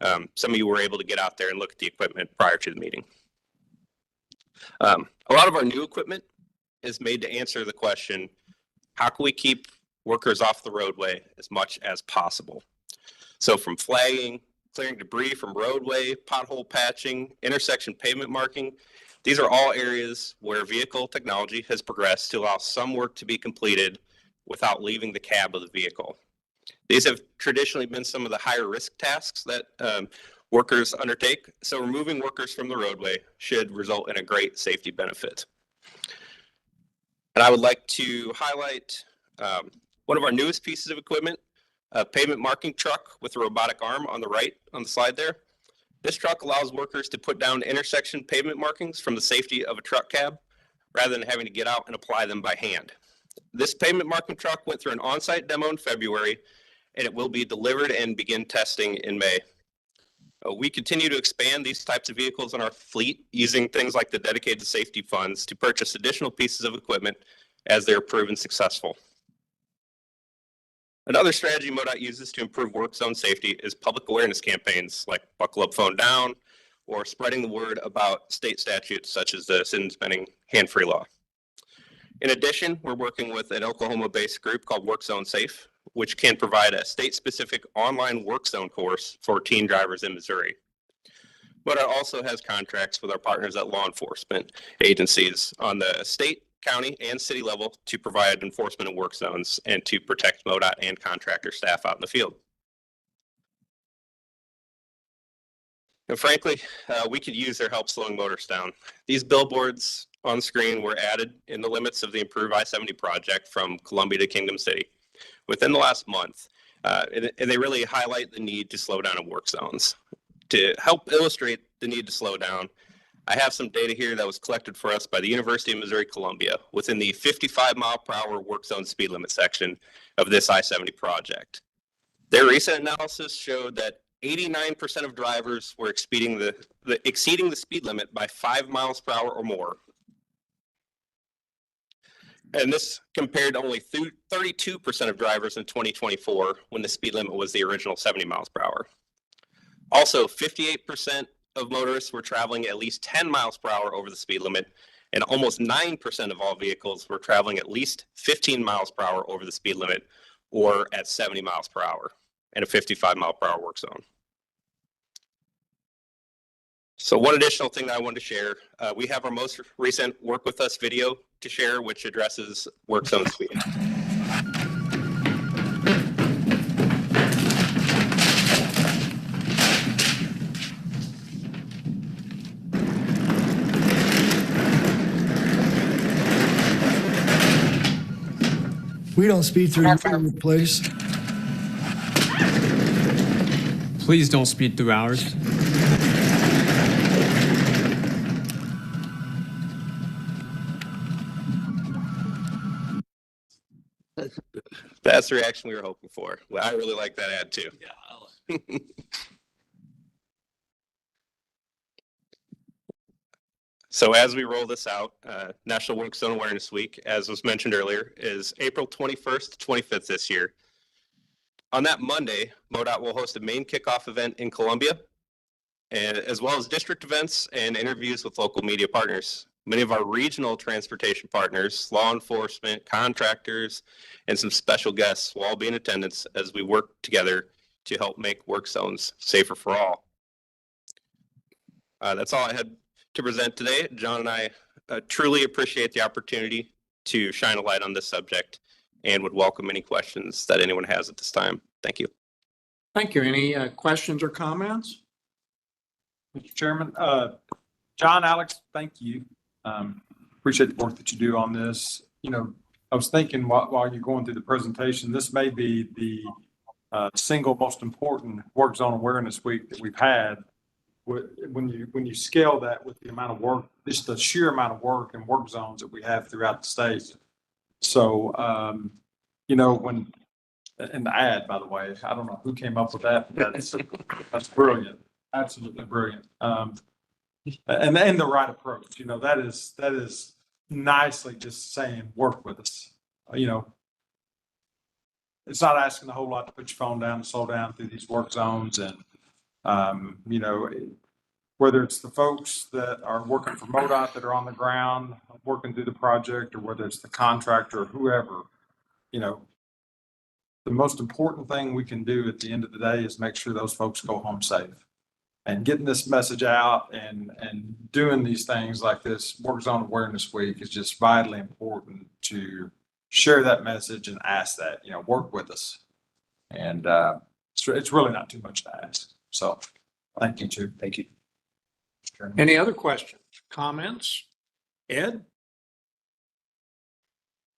some of you were able to get out there and look at the equipment prior to the meeting. A lot of our new equipment is made to answer the question, how can we keep workers off the roadway as much as possible? So from flagging, clearing debris from roadway, pothole patching, intersection pavement marking, these are all areas where vehicle technology has progressed to allow some work to be completed without leaving the cab of the vehicle. These have traditionally been some of the higher risk tasks that workers undertake, so removing workers from the roadway should result in a great safety benefit. And I would like to highlight one of our newest pieces of equipment, a pavement marking truck with a robotic arm on the right on the slide there. This truck allows workers to put down intersection pavement markings from the safety of a truck cab rather than having to get out and apply them by hand. This pavement marking truck went through an on-site demo in February, and it will be delivered and begin testing in May. We continue to expand these types of vehicles in our fleet using things like the dedicated safety funds to purchase additional pieces of equipment as they're proven successful. Another strategy MoDOT uses to improve work zone safety is public awareness campaigns like Buckle Up, Phone Down, or spreading the word about state statutes such as the sin-spending hand-free law. In addition, we're working with an Oklahoma-based group called Work Zone Safe, which can provide a state-specific online work zone course for teen drivers in Missouri. MoDOT also has contracts with our partners at law enforcement agencies on the state, county, and city level to provide enforcement of work zones and to protect MoDOT and contractor staff out in the field. And frankly, we could use their help slowing motorists down. These billboards on screen were added in the limits of the Improve I-70 project from Columbia to Kingdom City within the last month. And they really highlight the need to slow down in work zones. To help illustrate the need to slow down, I have some data here that was collected for us by the University of Missouri-Columbia within the 55-mile-per-hour work zone speed limit section of this I-70 project. Their recent analysis showed that 89% of drivers were exceeding the speed limit by 5 miles per hour or more. And this compared to only 32% of drivers in 2024 when the speed limit was the original 70 miles per hour. Also, 58% of motorists were traveling at least 10 miles per hour over the speed limit, and almost 9% of all vehicles were traveling at least 15 miles per hour over the speed limit or at 70 miles per hour in a 55 mile per hour work zone. So one additional thing that I wanted to share, we have our most recent Work With Us video to share, which addresses work zone speed. We don't speed through your place. Please don't speed through ours. That's the reaction we were hoping for. Well, I really like that ad too. So as we roll this out, National Work Zone Awareness Week, as was mentioned earlier, is April 21st to 25th this year. On that Monday, MoDOT will host a main kickoff event in Columbia, and as well as district events and interviews with local media partners. Many of our regional transportation partners, law enforcement, contractors, and some special guests will all be in attendance as we work together to help make work zones safer for all. That's all I had to present today. John and I truly appreciate the opportunity to shine a light on this subject and would welcome any questions that anyone has at this time. Thank you. Thank you. Any questions or comments? Mr. Chairman, John, Alex, thank you. Appreciate the work that you do on this. You know, I was thinking while you're going through the presentation, this may be the single most important work zone awareness week that we've had. When you scale that with the amount of work, just the sheer amount of work and work zones that we have throughout the state. So, you know, when, and the ad, by the way, I don't know who came up with that. That's brilliant. Absolutely brilliant. And the right approach, you know, that is nicely just saying, work with us. You know, it's not asking a whole lot to put your phone down and slow down through these work zones. And, you know, whether it's the folks that are working for MoDOT that are on the ground working through the project, or whether it's the contractor or whoever, you know, the most important thing we can do at the end of the day is make sure those folks go home safe. And getting this message out and doing these things like this Work Zone Awareness Week is just vitally important to share that message and ask that, you know, work with us. And it's really not too much to ask. So thank you, too. Thank you. Any other questions, comments? Ed?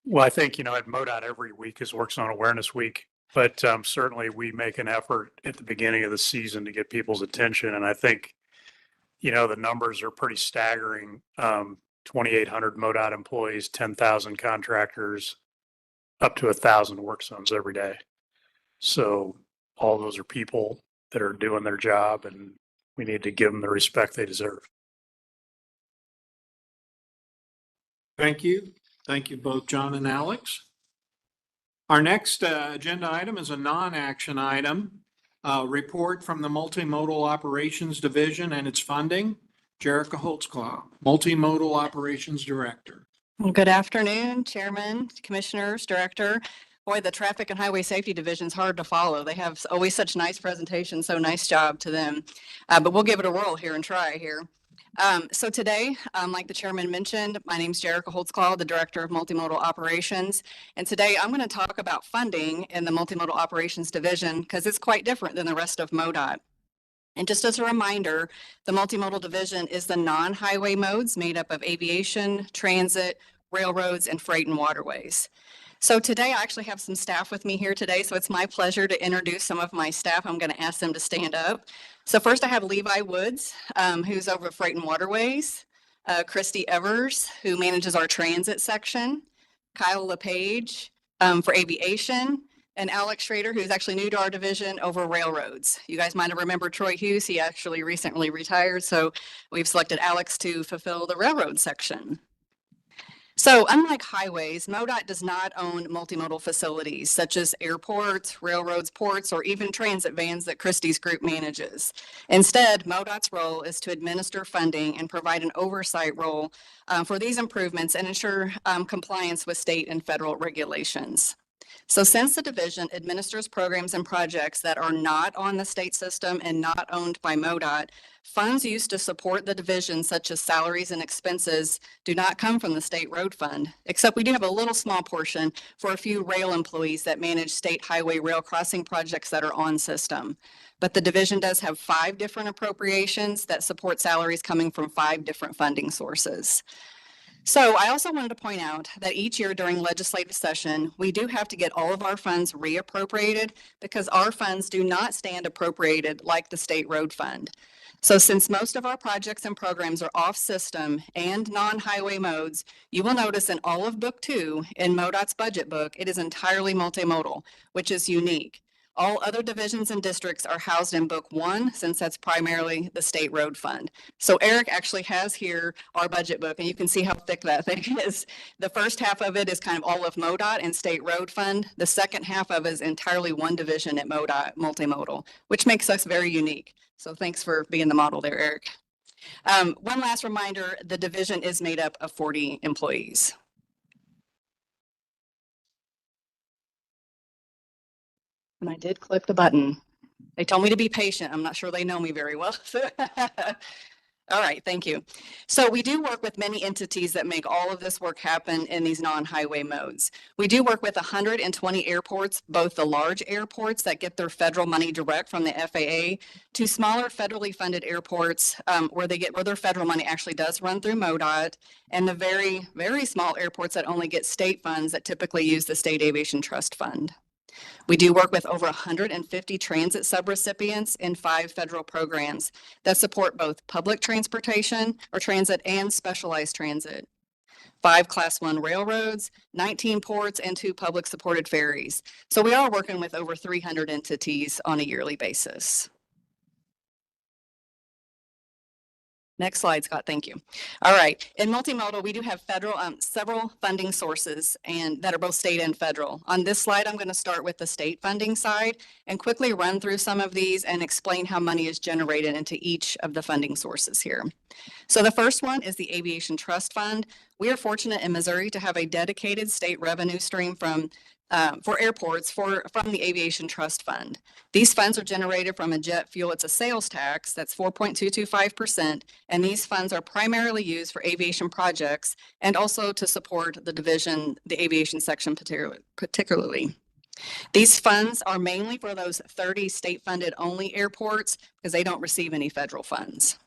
Well, I think, at MoDOT every week is Work Zone Awareness Week, but certainly we make an effort at the beginning of the season to get people's attention. And I think, the numbers are pretty staggering. 2,800 MoDOT employees, 10,000 contractors, up to 1,000 work zones every day. So all those are people that are doing their job, and we need to give them the respect they deserve. Thank you. Thank you both, John and Alex. Our next agenda item is a non-action item, report from the Multimodal Operations Division and its funding. Jerica Holtzclaw, Multimodal Operations Director. Well, good afternoon, Chairman, Commissioners, Director. Boy, the Traffic and Highway Safety Division is hard to follow. They have always such nice presentations, so nice job to them. But we'll give it a whirl here and try here. So today, like the chairman mentioned, my name is Jerica Holtzclaw, the Director of Multimodal Operations. And today I'm going to talk about funding in the Multimodal Operations Division because it's quite different than the rest of MoDOT. And just as a reminder, the Multimodal Division is the non-highway modes made up of aviation, transit, railroads, and freight and waterways. So today I actually have some staff with me here today, so it's my pleasure to introduce some of my staff. I'm going to ask them to stand up. So first I have Levi Woods, who's over Freight and Waterways, Christy Evers, who manages our transit section, Kyle LePage for aviation, and Alex Schrader, who's actually new to our division over railroads. You guys might have remembered Troy Hughes. He actually recently retired, so we've selected Alex to fulfill the railroad section. So unlike highways, MoDOT does not own multimodal facilities such as airports, railroads, ports, or even transit vans that Christie's group manages. Instead, MoDOT's role is to administer funding and provide an oversight role for these improvements and ensure compliance with state and federal regulations. So since the division administers programs and projects that are not on the state system and not owned by MoDOT, funds used to support the division, such as salaries and expenses, do not come from the state road fund, except we do have a little small portion for a few rail employees that manage state highway rail crossing projects that are on system. But the division does have 5 different appropriations that support salaries coming from 5 different funding sources. So I also wanted to point out that each year during legislative session, we do have to get all of our funds reappropriated because our funds do not stand appropriated like the state road fund. So since most of our projects and programs are off system and non-highway modes, you will notice in all of Book 2 in MoDOT's budget book, it is entirely multimodal, which is unique. All other divisions and districts are housed in Book 1 since that's primarily the state road fund. So Eric actually has here our budget book, and you can see how thick that thing is. The first half of it is kind of all of MoDOT and state road fund. The second half of it is entirely one division at MoDOT, multimodal, which makes us very unique. So thanks for being the model there, Eric. One last reminder, the division is made up of 40 employees. And I did click the button. They told me to be patient. I'm not sure they know me very well. All right, thank you. So we do work with many entities that make all of this work happen in these non-highway modes. We do work with 120 airports, both the large airports that get their federal money direct from the FAA to smaller federally funded airports where their federal money actually does run through MoDOT, and the very, very small airports that only get state funds that typically use the State Aviation Trust Fund. We do work with over 150 transit subrecipients in 5 federal programs that support both public transportation or transit and specialized transit. 5 Class 1 railroads, 19 ports, and 2 public supported ferries. So we are working with over 300 entities on a yearly basis. Next slide, Scott. Thank you. All right. In multimodal, we do have federal several funding sources and that are both state and federal. On this slide, I'm going to start with the state funding side and quickly run through some of these and explain how money is generated into each of the funding sources here. So the first one is the Aviation Trust Fund. We are fortunate in Missouri to have a dedicated state revenue stream for airports from the Aviation Trust Fund. These funds are generated from a jet fuel. It's a sales tax that's 4.225%, and these funds are primarily used for aviation projects and also to support the division, the aviation section particularly. These funds are mainly for those 30 state-funded only airports because they don't receive any federal funds.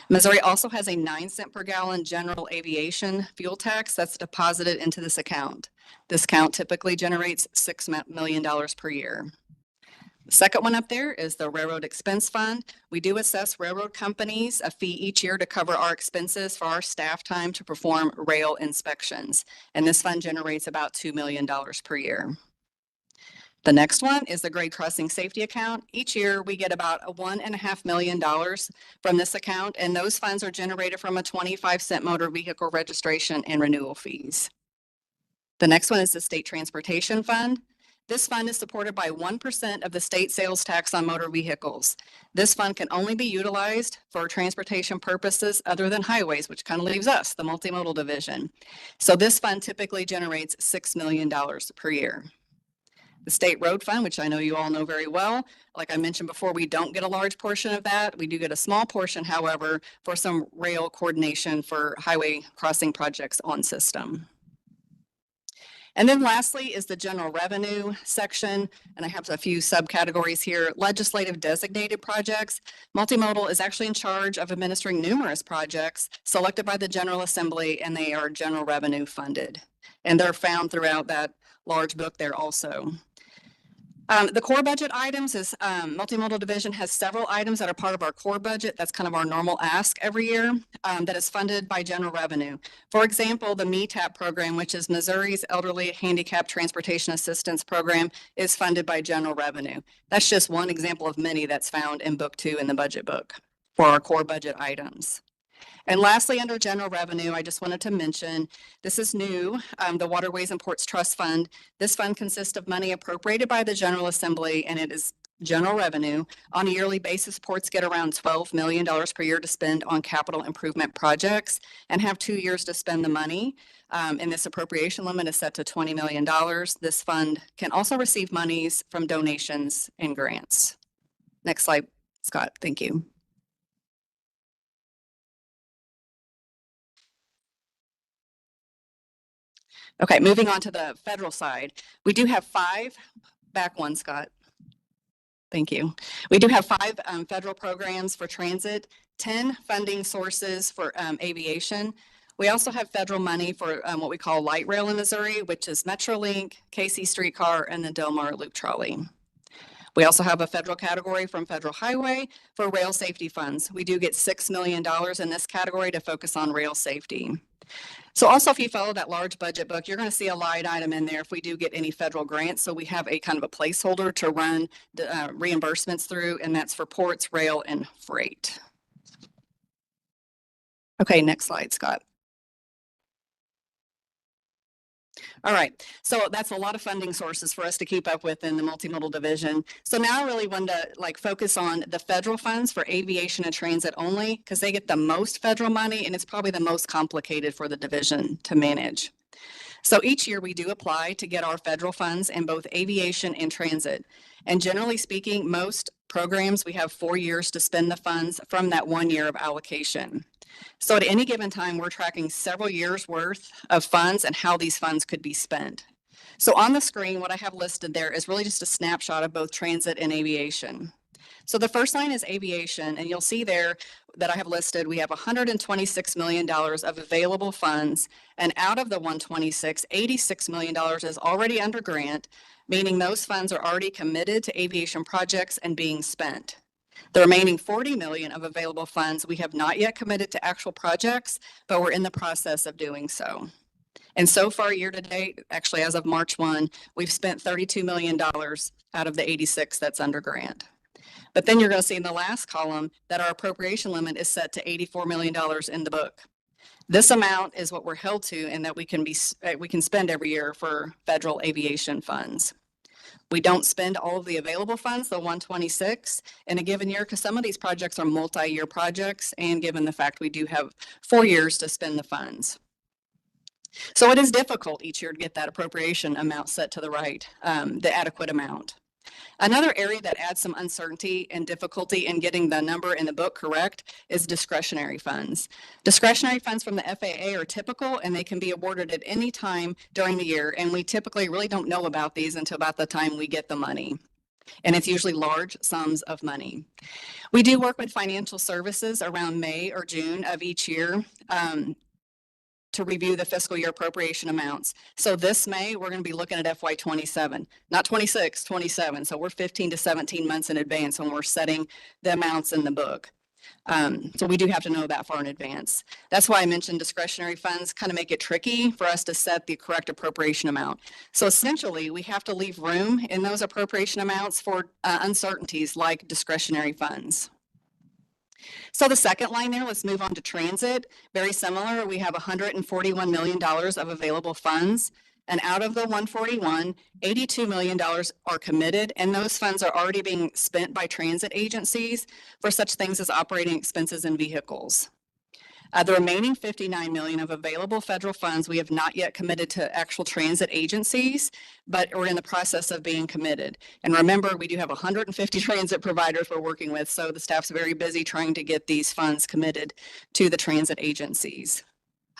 Missouri also has a 9-cent per gallon general aviation fuel tax that's deposited into this account. This account typically generates $6 million per year. The second one up there is the Railroad Expense Fund. We do assess railroad companies a fee each year to cover our expenses for our staff time to perform rail inspections. And this fund generates about $2 million per year. The next one is the grade crossing safety account. Each year we get about $1.5 million from this account, and those funds are generated from a 25-cent motor vehicle registration and renewal fees. The next one is the State Transportation Fund. This fund is supported by 1% of the state sales tax on motor vehicles. This fund can only be utilized for transportation purposes other than highways, which kind of leaves us, the multimodal division. So this fund typically generates $6 million per year. The State Road Fund, which I know you all know very well, like I mentioned before, we don't get a large portion of that. We do get a small portion, however, for some rail coordination for highway crossing projects on system. And then lastly is the general revenue section, and I have a few subcategories here. Legislative designated projects. Multimodal is actually in charge of administering numerous projects selected by the General Assembly, and they are general revenue funded. And they're found throughout that large book there also. The core budget items is multimodal division has several items that are part of our core budget. That's kind of our normal ask every year that is funded by general revenue. For example, the MHTC program, which is Missouri's Elderly Handicapped Transportation Assistance Program, is funded by general revenue. That's just one example of many that's found in Book 2 in the budget book for our core budget items. And lastly, under general revenue, I just wanted to mention, this is new, the Waterways and Ports Trust Fund. This fund consists of money appropriated by the General Assembly, and it is general revenue. On a yearly basis, ports get around $12 million per year to spend on capital improvement projects and have 2 years to spend the money. And this appropriation limit is set to $20 million. This fund can also receive monies from donations and grants. Next slide, Scott. Thank you. Okay, moving on to the federal side. We do have 5, back one, Scott. Thank you. We do have 5 federal programs for transit, 10 funding sources for aviation. We also have federal money for what we call light rail in Missouri, which is MetroLink, KC Streetcar, and the Delmar Loop Trolley. We also have a federal category from Federal Highway for rail safety funds. We do get $6 million in this category to focus on rail safety. So also, if you follow that large budget book, you're going to see a line item in there if we do get any federal grants. So we have a kind of a placeholder to run reimbursements through, and that's for ports, rail, and freight. Okay, next slide, Scott. All right, so that's a lot of funding sources for us to keep up with in the multimodal division. So now I really want to focus on the federal funds for aviation and transit only, because they get the most federal money and it's probably the most complicated for the division to manage. So each year we do apply to get our federal funds in both aviation and transit. And generally speaking, most programs, we have 4 years to spend the funds from that 1 year of allocation. So at any given time, we're tracking several years worth of funds and how these funds could be spent. So on the screen, what I have listed there is really just a snapshot of both transit and aviation. So the first line is aviation, and you'll see there that I have listed, we have $126 million of available funds, and out of the 126, $86 million is already under grant, meaning those funds are already committed to aviation projects and being spent. The remaining $40 million of available funds we have not yet committed to actual projects, but we're in the process of doing so. And so far, year to date, actually as of March 1, we've spent $32 million out of the 86 that's under grant. But then you're going to see in the last column that our appropriation limit is set to $84 million in the book. This amount is what we're held to and that we can spend every year for federal aviation funds. We don't spend all of the available funds, the 126, in a given year because some of these projects are multi-year projects, and given the fact we do have 4 years to spend the funds. So it is difficult each year to get that appropriation amount set to the right, the adequate amount. Another area that adds some uncertainty and difficulty in getting the number in the book correct is discretionary funds. Discretionary funds from the FAA are typical and they can be awarded at any time during the year, and we typically really don't know about these until about the time we get the money. And it's usually large sums of money. We do work with financial services around May or June of each year to review the fiscal year appropriation amounts. So this May, we're going to be looking at FY 27, not 26, 27. So we're 15 to 17 months in advance when we're setting the amounts in the book. So we do have to know that far in advance. That's why I mentioned discretionary funds kind of make it tricky for us to set the correct appropriation amount. So essentially, we have to leave room in those appropriation amounts for uncertainties like discretionary funds. So the second line there, let's move on to transit. Very similar, we have $141 million of available funds. And out of the 141, $82 million are committed, and those funds are already being spent by transit agencies for such things as operating expenses and vehicles. The remaining $59 million of available federal funds we have not yet committed to actual transit agencies, but we're in the process of being committed. And remember, we do have 150 transit providers we're working with, so the staff's very busy trying to get these funds committed to the transit agencies.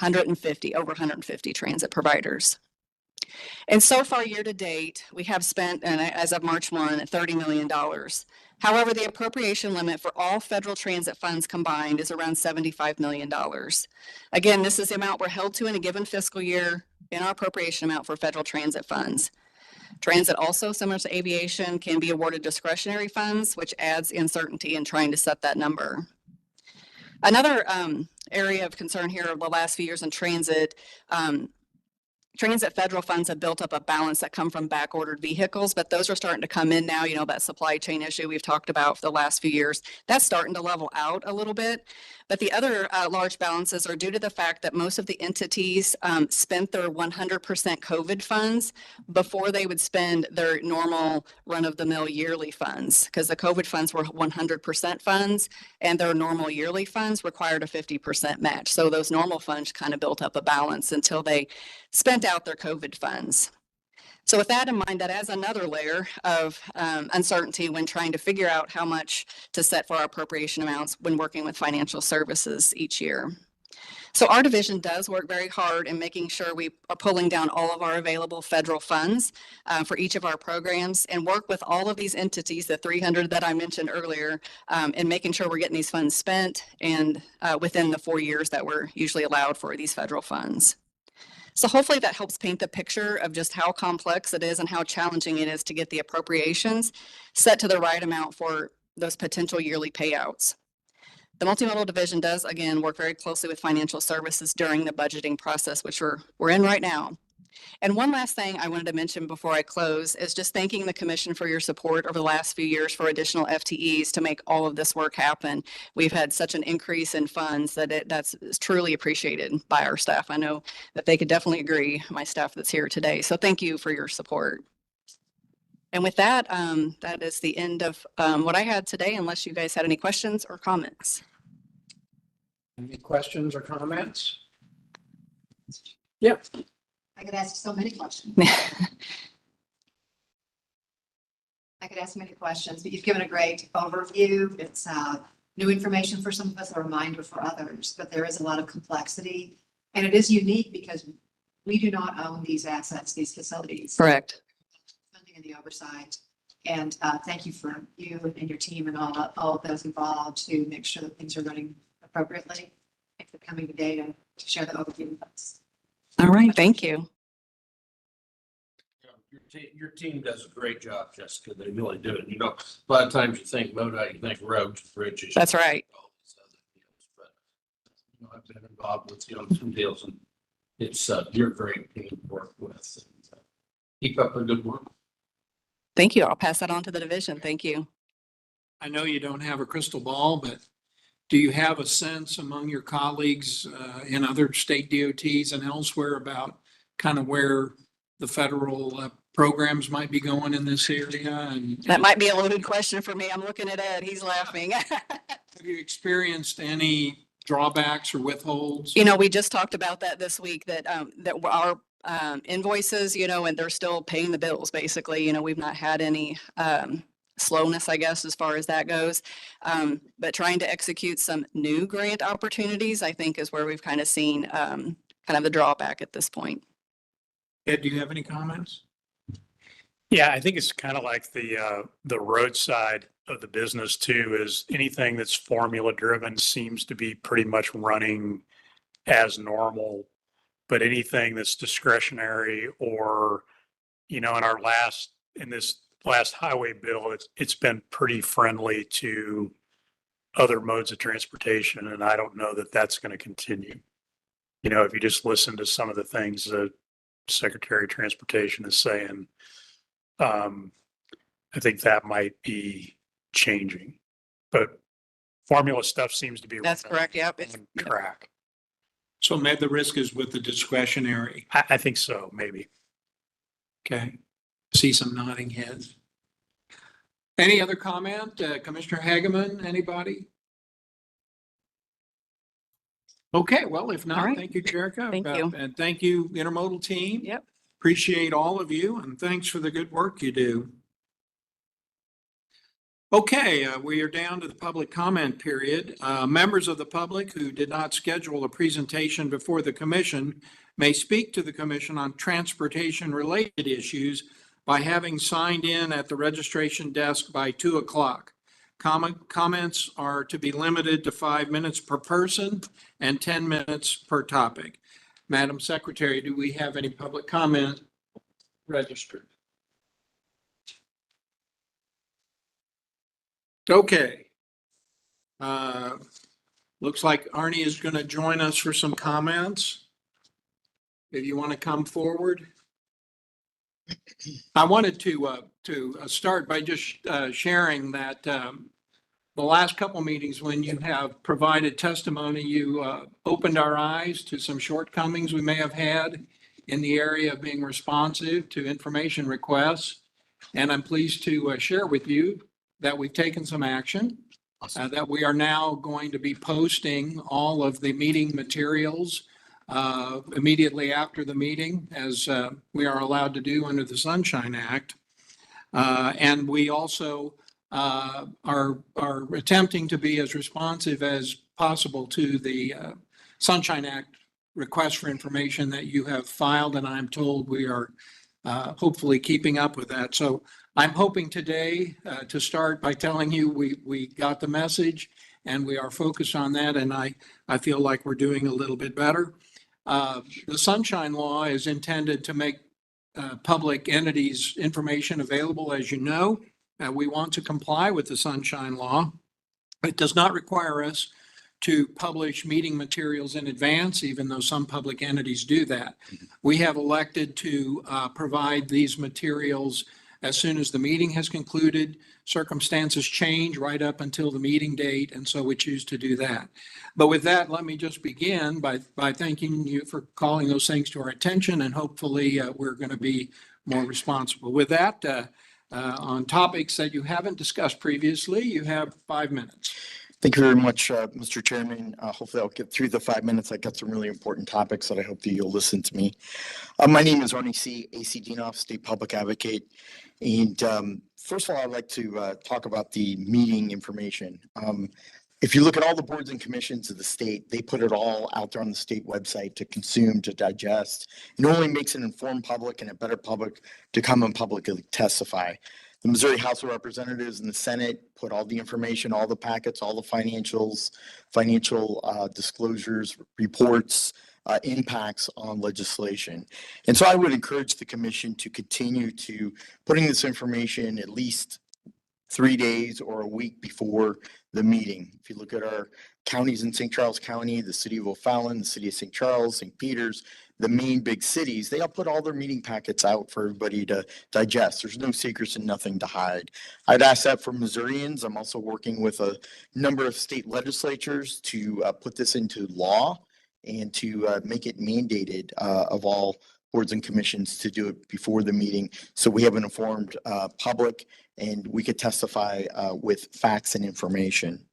Over 150 transit providers. And so far, year to date, we have spent, and as of March 1, $30 million. However, the appropriation limit for all federal transit funds combined is around $75 million. Again, this is the amount we're held to in a given fiscal year in our appropriation amount for federal transit funds. Transit also, similar to aviation, can be awarded discretionary funds, which adds uncertainty in trying to set that number. Another area of concern here over the last few years in transit, transit federal funds have built up a balance that come from back-ordered vehicles, but those are starting to come in now. You know, that supply chain issue we've talked about for the last few years, that's starting to level out a little bit. But the other large balances are due to the fact that most of the entities spent their 100% COVID funds before they would spend their normal run-of-the-mill yearly funds, because the COVID funds were 100% funds and their normal yearly funds required a 50% match. So those normal funds kind of built up a balance until they spent out their COVID funds. So with that in mind, that adds another layer of uncertainty when trying to figure out how much to set for our appropriation amounts when working with financial services each year. So our division does work very hard in making sure we are pulling down all of our available federal funds for each of our programs and work with all of these entities, the 300 that I mentioned earlier, in making sure we're getting these funds spent and within the 4 years that we're usually allowed for these federal funds. So hopefully that helps paint the picture of just how complex it is and how challenging it is to get the appropriations set to the right amount for those potential yearly payouts. The multimodal division does, again, work very closely with financial services during the budgeting process, which we're in right now. And one last thing I wanted to mention before I close is just thanking the commission for your support over the last few years for additional FTEs to make all of this work happen. We've had such an increase in funds that that's truly appreciated by our staff. I know that they could definitely agree, my staff that's here today. So thank you for your support. And with that, that is the end of what I had today, unless you guys had any questions or comments. Any questions or comments? Yep. I could ask so many questions. I could ask many questions, but you've given a great overview. It's new information for some of us, a reminder for others, but there is a lot of complexity. And it is unique because we do not own these assets, these facilities. Correct. Funding and the oversight. And thank you for you and your team and all of those involved to make sure that things are running appropriately. Thanks for coming today to share the overview with us. All right, thank you. Your team does a great job, Jessica. They really do it. You know, a lot of times you think MoDOT, you think roads, bridges. That's right. all these other deals, but, you know, I've been involved with, you know, some deals, and it's, you're a great team to work with. And, keep up the good work. Thank you. I'll pass that on to the division. Thank you. I know you don't have a crystal ball, but do you have a sense among your colleagues in other state DOTs and elsewhere about kind of where the federal programs might be going in this area? And That might be a loaded question for me. I'm looking at Ed. He's laughing. have you experienced any drawbacks or withholds? You know, we just talked about that this week, that that our invoices, you know, and they're still paying the bills, basically. You know, we've not had any slowness, I guess, as far as that goes. But trying to execute some new grant opportunities, I think, is where we've kind of seen kind of the drawback at this point. Ed, do you have any comments? Yeah, I think it's kind of like the roadside of the business too, is anything that's formula driven seems to be pretty much running as normal. But anything that's discretionary or, you know, in this last highway bill, it's been pretty friendly to other modes of transportation. And I don't know that that's going to continue. You know, if you just listen to some of the things that Secretary of Transportation is saying, I think that might be changing, but formula stuff seems to be. That's correct. Yep. On track. So maybe the risk is with the discretionary. I think so, maybe. Okay. See some nodding heads. Any other comment? Commissioner Hageman, anybody? Okay, well, if not, right. thank you, Jerica. Thank you. And thank you, Intermodal team. Yep. Appreciate all of you, and thanks for the good work you do. Okay, we are down to the public comment period. Members of the public who did not schedule a presentation before the commission may speak to the commission on transportation-related issues by having signed in at the registration desk by 2 o'clock. Comments are to be limited to 5 minutes per person and 10 minutes per topic. Madam Secretary, do we have any public comment registered? Okay. Looks like Arnie is going to join us for some comments. If you want to come forward. I wanted to start by just sharing that the last couple meetings when you have provided testimony, you opened our eyes to some shortcomings we may have had in the area of being responsive to information requests. And I'm pleased to share with you that we've taken some action, that we are now going to be posting all of the meeting materials immediately after the meeting, as we are allowed to do under the Sunshine Act. And we also are attempting to be as responsive as possible to the Sunshine Act request for information that you have filed, and I'm told we are hopefully keeping up with that. So I'm hoping today to start by telling you we got the message and we are focused on that, and I feel like we're doing a little bit better. The Sunshine Law is intended to make public entities information available, as you know. We want to comply with the Sunshine Law. It does not require us to publish meeting materials in advance, even though some public entities do that. We have elected to provide these materials as soon as the meeting has concluded. Circumstances change right up until the meeting date, and so we choose to do that. But with that, let me just begin by thanking you for calling those things to our attention, and hopefully we're going to be more responsible. With that, on topics that you haven't discussed previously, you have 5 minutes. Thank you very much, Mr. Chairman. Hopefully I'll get through the 5 minutes. I got some really important topics that I hope that you'll listen to me. My name is Arnie C., AC Dinoff, State Public Advocate. And first of all, I'd like to talk about the meeting information. If you look at all the boards and commissions of the state, they put it all out there on the state website to consume, to digest. It only makes an informed public and a better public to come and publicly testify. The Missouri House of Representatives and the Senate put all the information, all the packets, all the financials, financial disclosures, reports, impacts on legislation. And so I would encourage the commission to continue to putting this information at least 3 days or a week before the meeting. If you look at our counties in St. Charles County, the city of O'Fallon, the city of St. Charles, St. Peters, the main big cities, they all put all their meeting packets out for everybody to digest. There's no secrets and nothing to hide. I'd ask that for Missourians. I'm also working with a number of state legislatures to put this into law and to make it mandated of all boards and commissions to do it before the meeting, so we have an informed public and we could testify with facts and information.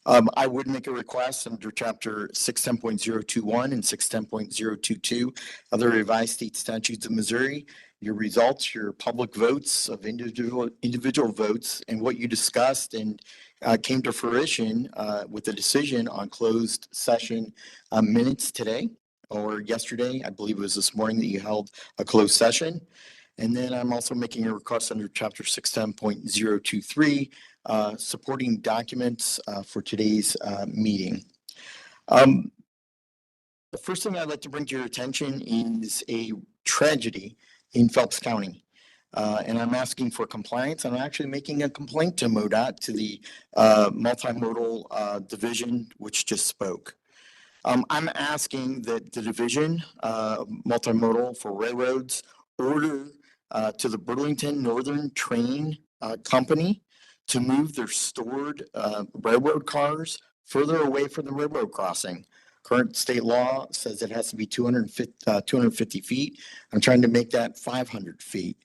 I would make a request under Chapter 610.021 and 610.022 of the revised state statutes of Missouri. Your results, your public votes of individual votes, and what you discussed and came to fruition with the decision on closed session minutes today or yesterday. I believe it was this morning that you held a closed session. And then I'm also making a request under Chapter 610.023, supporting documents for today's meeting. The first thing I'd like to bring to your attention is a tragedy in Phelps County. And I'm asking for compliance. I'm actually making a complaint to MoDOT, to the multimodal division, which just spoke. I'm asking that the division, multimodal for railroads, order to the Burlington Northern Train Company to move their stored railroad cars further away from the railroad crossing. Current state law says it has to be 250 feet. I'm trying to make that 500 feet.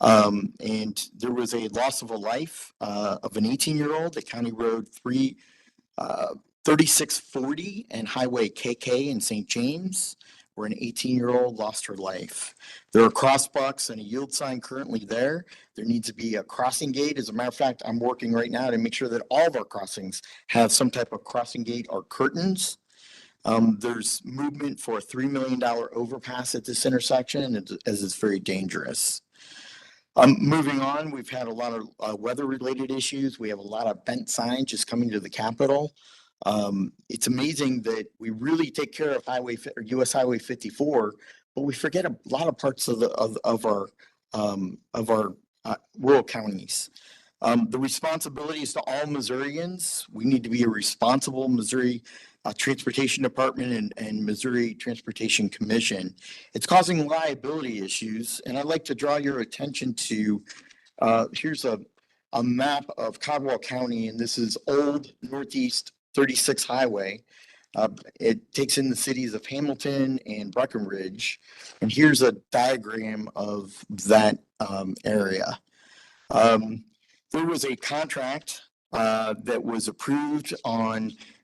And there was a loss of a life of an 18-year-old at County Road 3640 and Highway KK in St. James, where an 18-year-old lost her life. There are crosswalks and a yield sign currently there. There needs to be a crossing gate. As a matter of fact, I'm working right now to make sure that all of our crossings have some type of crossing gate or curtains. There's movement for a $3 million overpass at this intersection, as it's very dangerous. Moving on, we've had a lot of weather-related issues. We have a lot of bent signs just coming to the Capitol. It's amazing that we really take care of US Highway 54, but we forget a lot of parts of our rural counties. The responsibility is to all Missourians. We need to be a responsible Missouri Transportation Department and Missouri Transportation Commission. It's causing liability issues, and I'd like to draw your attention to, here's a map of Caldwell County, and this is Old Northeast 36 Highway. It takes in the cities of Hamilton and Breckenridge, and here's a diagram of that area. There was a contract that was approved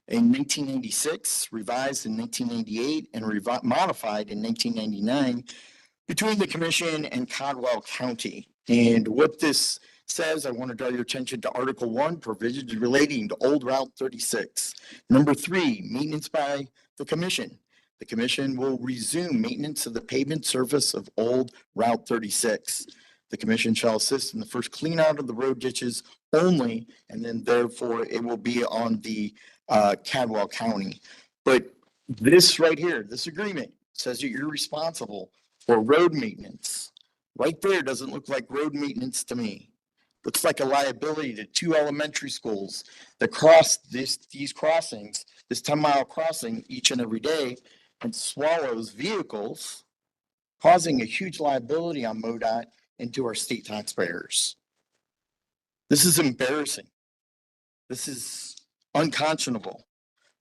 in 1996, revised in 1998, and modified in 1999 between the commission and Caldwell County. And what this says, I want to draw your attention to Article 1, provisions relating to Old Route 36. Number 3, maintenance by the commission. The commission will resume maintenance of the pavement surface of Old Route 36. The commission shall assist in the first clean out of the road ditches only, and then therefore it will be on the Cadwell County. But this right here, this agreement says that you're responsible for road maintenance. Right there doesn't look like road maintenance to me. Looks like a liability to 2 elementary schools that cross these crossings, this 10-mile crossing each and every day, and swallows vehicles, causing a huge liability on MoDOT and to our state taxpayers. This is embarrassing. This is unconscionable.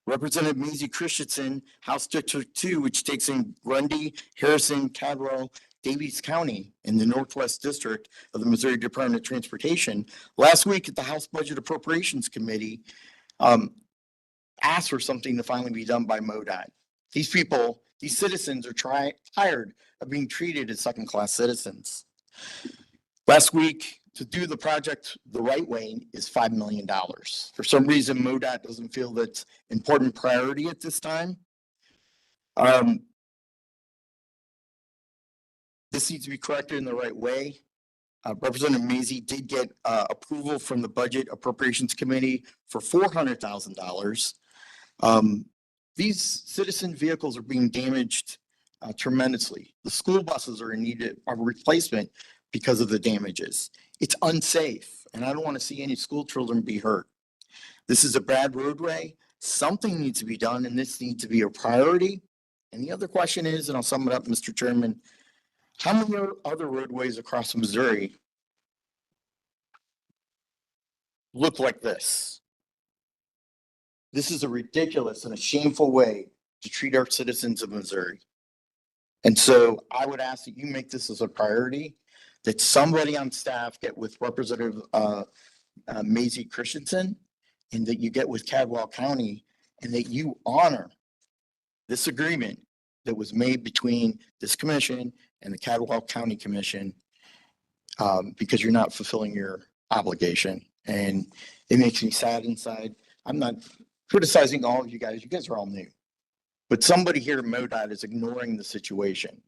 Representative Maisie Christensen, House District 2, which takes in Grundy, Harrison, Cadwell, Davies County in the Northwest District of the Missouri Department of Transportation, last week at the House Budget Appropriations Committee, asked for something to finally be done by MoDOT. These people, these citizens are tired of being treated as second-class citizens. Last week, to do the project the right way is $5 million. For some reason, MoDOT doesn't feel that's important priority at this time. This needs to be corrected in the right way. Representative Maisie did get approval from the Budget Appropriations Committee for $400,000. These citizen vehicles are being damaged tremendously. The school buses are in need of a replacement because of the damages. It's unsafe, and I don't want to see any school children be hurt. This is a bad roadway. Something needs to be done, and this needs to be a priority. And the other question is, and I'll sum it up, Mr. Chairman, how many other roadways across Missouri look like this? This is a ridiculous and a shameful way to treat our citizens of Missouri. And so I would ask that you make this as a priority, that somebody on staff get with Representative Maisie Christensen, and that you get with Cadwell County, and that you honor this agreement that was made between this commission and the Cadwell County Commission, because you're not fulfilling your obligation. And it makes me sad inside. I'm not criticizing all of you guys. You guys are all new. But somebody here at MoDOT is ignoring the situation.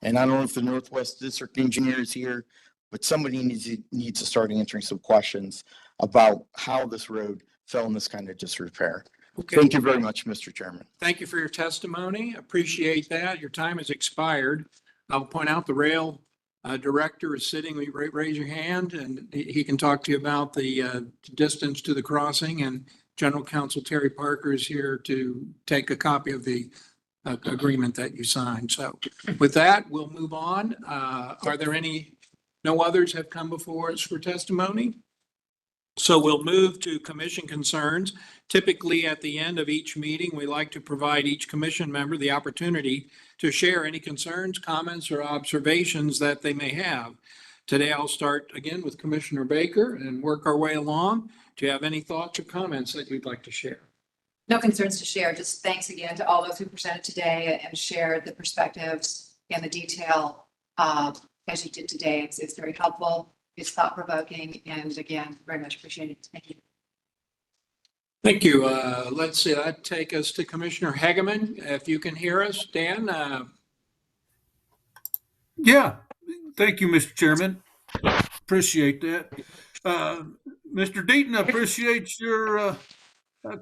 And I don't know if the Northwest District Engineer is here, but somebody needs to start answering some questions about how this road fell in this kind of disrepair. Okay. Thank you very much, Mr. Chairman. Thank you for your testimony. Appreciate that. Your time has expired. I'll point out the rail director is sitting. Raise your hand and he can talk to you about the distance to the crossing, and General Counsel Terry Parker is here to take a copy of the agreement that you signed. So with that, we'll move on. Are there no others have come before us for testimony? So we'll move to commission concerns. Typically at the end of each meeting, we like to provide each commission member the opportunity to share any concerns, comments, or observations that they may have. Today, I'll start again with Commissioner Baker and work our way along. Do you have any thoughts or comments that you'd like to share? No concerns to share. Just thanks again to all those who presented today and shared the perspectives and the detail as you did today. It's very helpful. It's thought-provoking, and again, very much appreciated. Thank you. Thank you. Let's see, that take us to Commissioner Hageman. If you can hear us, Dan. Yeah, thank you, Mr. Chairman. Appreciate that. Mr. Deaton, I appreciate your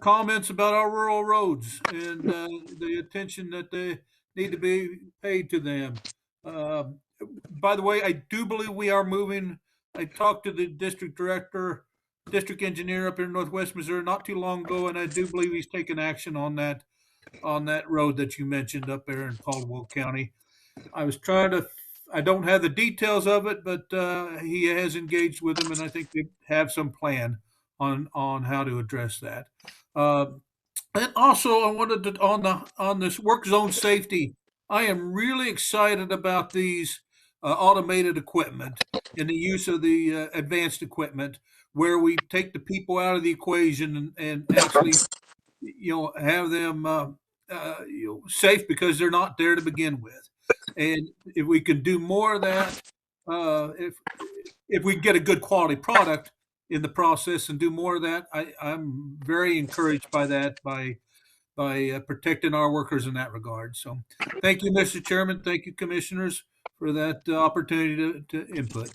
comments about our rural roads and the attention that they need to be paid to them. By the way, I do believe we are moving. I talked to the district engineer up in Northwest Missouri not too long ago, and I do believe he's taken action on that road that you mentioned up there in Caldwell County. I don't have the details of it, but he has engaged with them, and I think they have some plan on how to address that. And also, I wanted to on this work zone safety. I am really excited about these automated equipment and the use of the advanced equipment, where we take the people out of the equation and actually, have them safe because they're not there to begin with. And if we can do more of that, if we get a good quality product in the process and do more of that, I'm very encouraged by that, by protecting our workers in that regard. So thank you, Mr. Chairman. Thank you, commissioners, for that opportunity to input.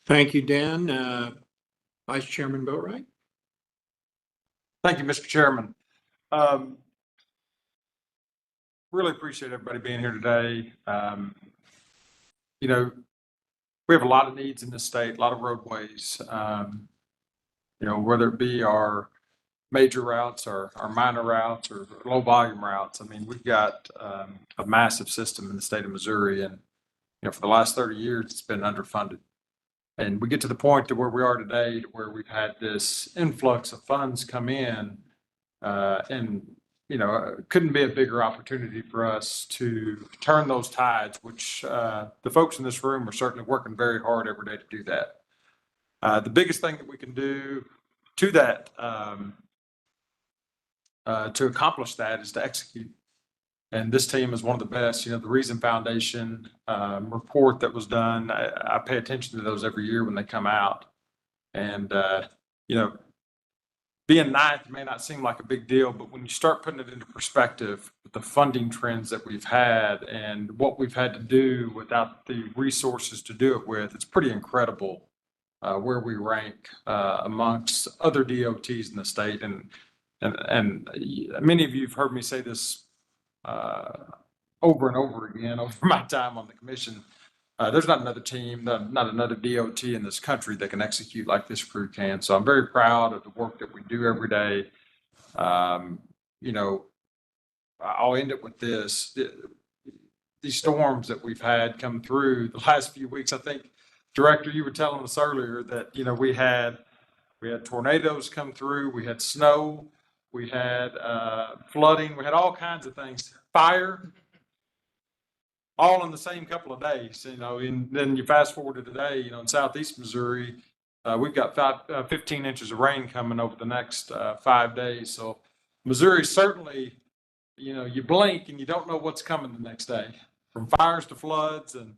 Thank you, Dan. Vice Chairman Boatright. Thank you, Mr. Chairman. Really appreciate everybody being here today. You know, we have a lot of needs in this state, a lot of roadways. You know, whether it be our major routes or our minor routes or low volume routes. I mean, we've got a massive system in the state of Missouri, and you know, for the last 30 years, it's been underfunded. And we get to the point to where we are today, to where we've had this influx of funds come in, and you know, it couldn't be a bigger opportunity for us to turn those tides, which the folks in this room are certainly working very hard every day to do that. The biggest thing that we can do to that, to accomplish that, is to execute. And this team is one of the best. You know, the Reason Foundation report that was done, I pay attention to those every year when they come out. And, you know, being ninth may not seem like a big deal, but when you start putting it into perspective, with the funding trends that we've had and what we've had to do without the resources to do it with, it's pretty incredible where we rank amongst other DOTs in the state. And many of you have heard me say this over and over again over my time on the commission. There's not another team, not another DOT in this country that can execute like this crew can. So I'm very proud of the work that we do every day. You know, I'll end it with this. These storms that we've had come through the last few weeks, I think, Director, you were telling us earlier that, you know, we had tornadoes come through, we had snow, we had flooding, we had all kinds of things, fire, all in the same couple of days, you know. And then you fast forward to today, you know, in southeast Missouri, we've got 15 inches of rain coming over the next 5 days. So Missouri certainly, you know, you blink and you don't know what's coming the next day, from fires to floods and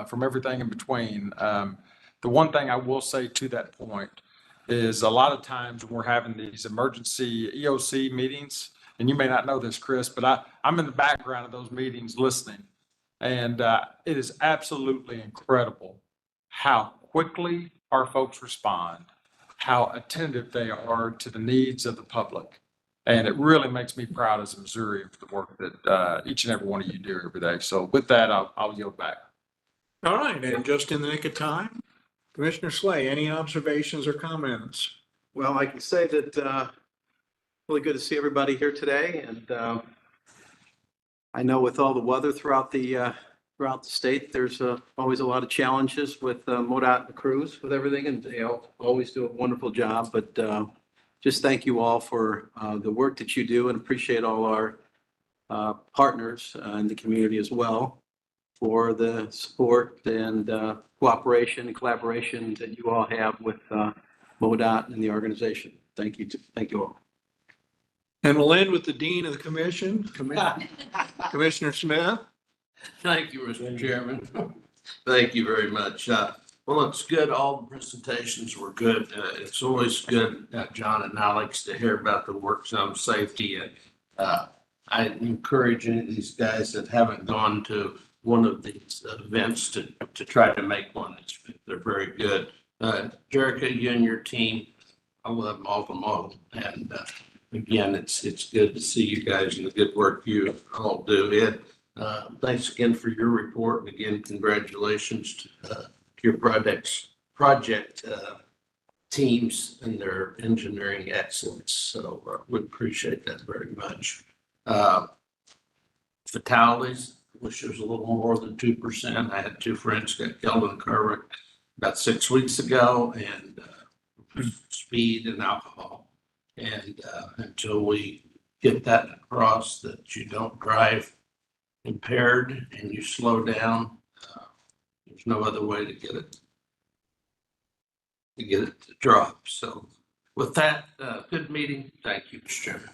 from everything in between. The one thing I will say to that point is, a lot of times when we're having these emergency EOC meetings, and you may not know this, Chris, but I'm in the background of those meetings listening. And it is absolutely incredible how quickly our folks respond, how attentive they are to the needs of the public. And it really makes me proud as a Missourian for the work that each and every one of you do every day. So with that, I'll yield back. All right, and just in the nick of time, Commissioner Slay, any observations or comments? Well, I can say that really good to see everybody here today. And I know with all the weather throughout the state, there's always a lot of challenges with MoDOT and the crews with everything, and they always do a wonderful job. But just thank you all for the work that you do, and appreciate all our partners in the community as well for the support and cooperation and collaboration that you all have with MoDOT and the organization. Thank you. Thank you all. And we'll end with the Dean of the Commission, Commissioner Smith. Thank you, Mr. Chairman. Thank you very much. Well, it's good. All the presentations were good. It's always good, John and Alex, to hear about the work zone safety. And I encourage any of these guys that haven't gone to one of these events to try to make one. They're very good. Jerica, you and your team, I love all of them all. And again, it's good to see you guys and the good work you all do. Ed, thanks again for your report. And again, congratulations to your project teams and their engineering excellence. So we appreciate that very much. Fatalities, wish there was a little more than 2%. I had 2 friends got killed in a car wreck about 6 weeks ago, and speed and alcohol. And until we get that across, that you don't drive impaired and you slow down, there's no other way to get it to drop. So with that, good meeting. Thank you, Mr. Chairman.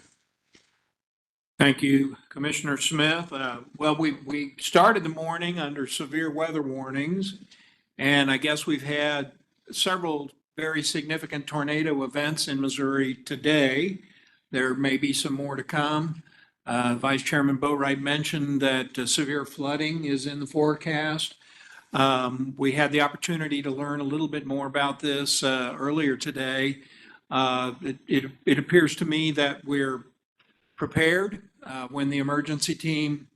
Thank you, Commissioner Smith. Well, we started the morning under severe weather warnings, And I guess we've had several very significant tornado events in Missouri today. There may be some more to come. Vice Chairman Boatright mentioned that severe flooding is in the forecast. We had the opportunity to learn a little bit more about this earlier today. It appears to me that we're prepared when the emergency team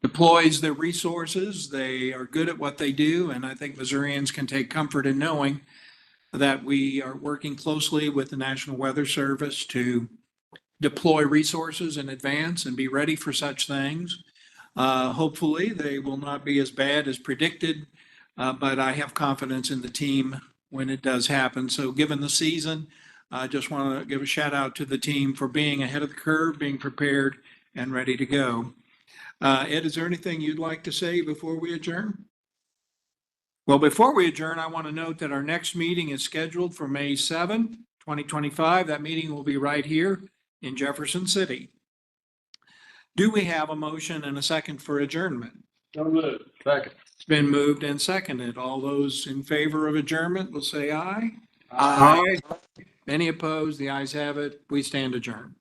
deploys their resources. They are good at what they do, and I think Missourians can take comfort in knowing that we are working closely with the National Weather Service to deploy resources in advance and be ready for such things. Hopefully, they will not be as bad as predicted, but I have confidence in the team when it does happen. So given the season, I just want to give a shout out to the team for being ahead of the curve, being prepared and ready to go. Ed, is there anything you'd like to say before we adjourn? Well, before we adjourn, I want to note that our next meeting is scheduled for May 7, 2025. That meeting will be right here in Jefferson City. Do we have a motion and a second for adjournment? So moved. Second. It's been moved and seconded. All those in favor of adjournment will say aye. Aye. Any opposed? The ayes have it. We stand adjourned.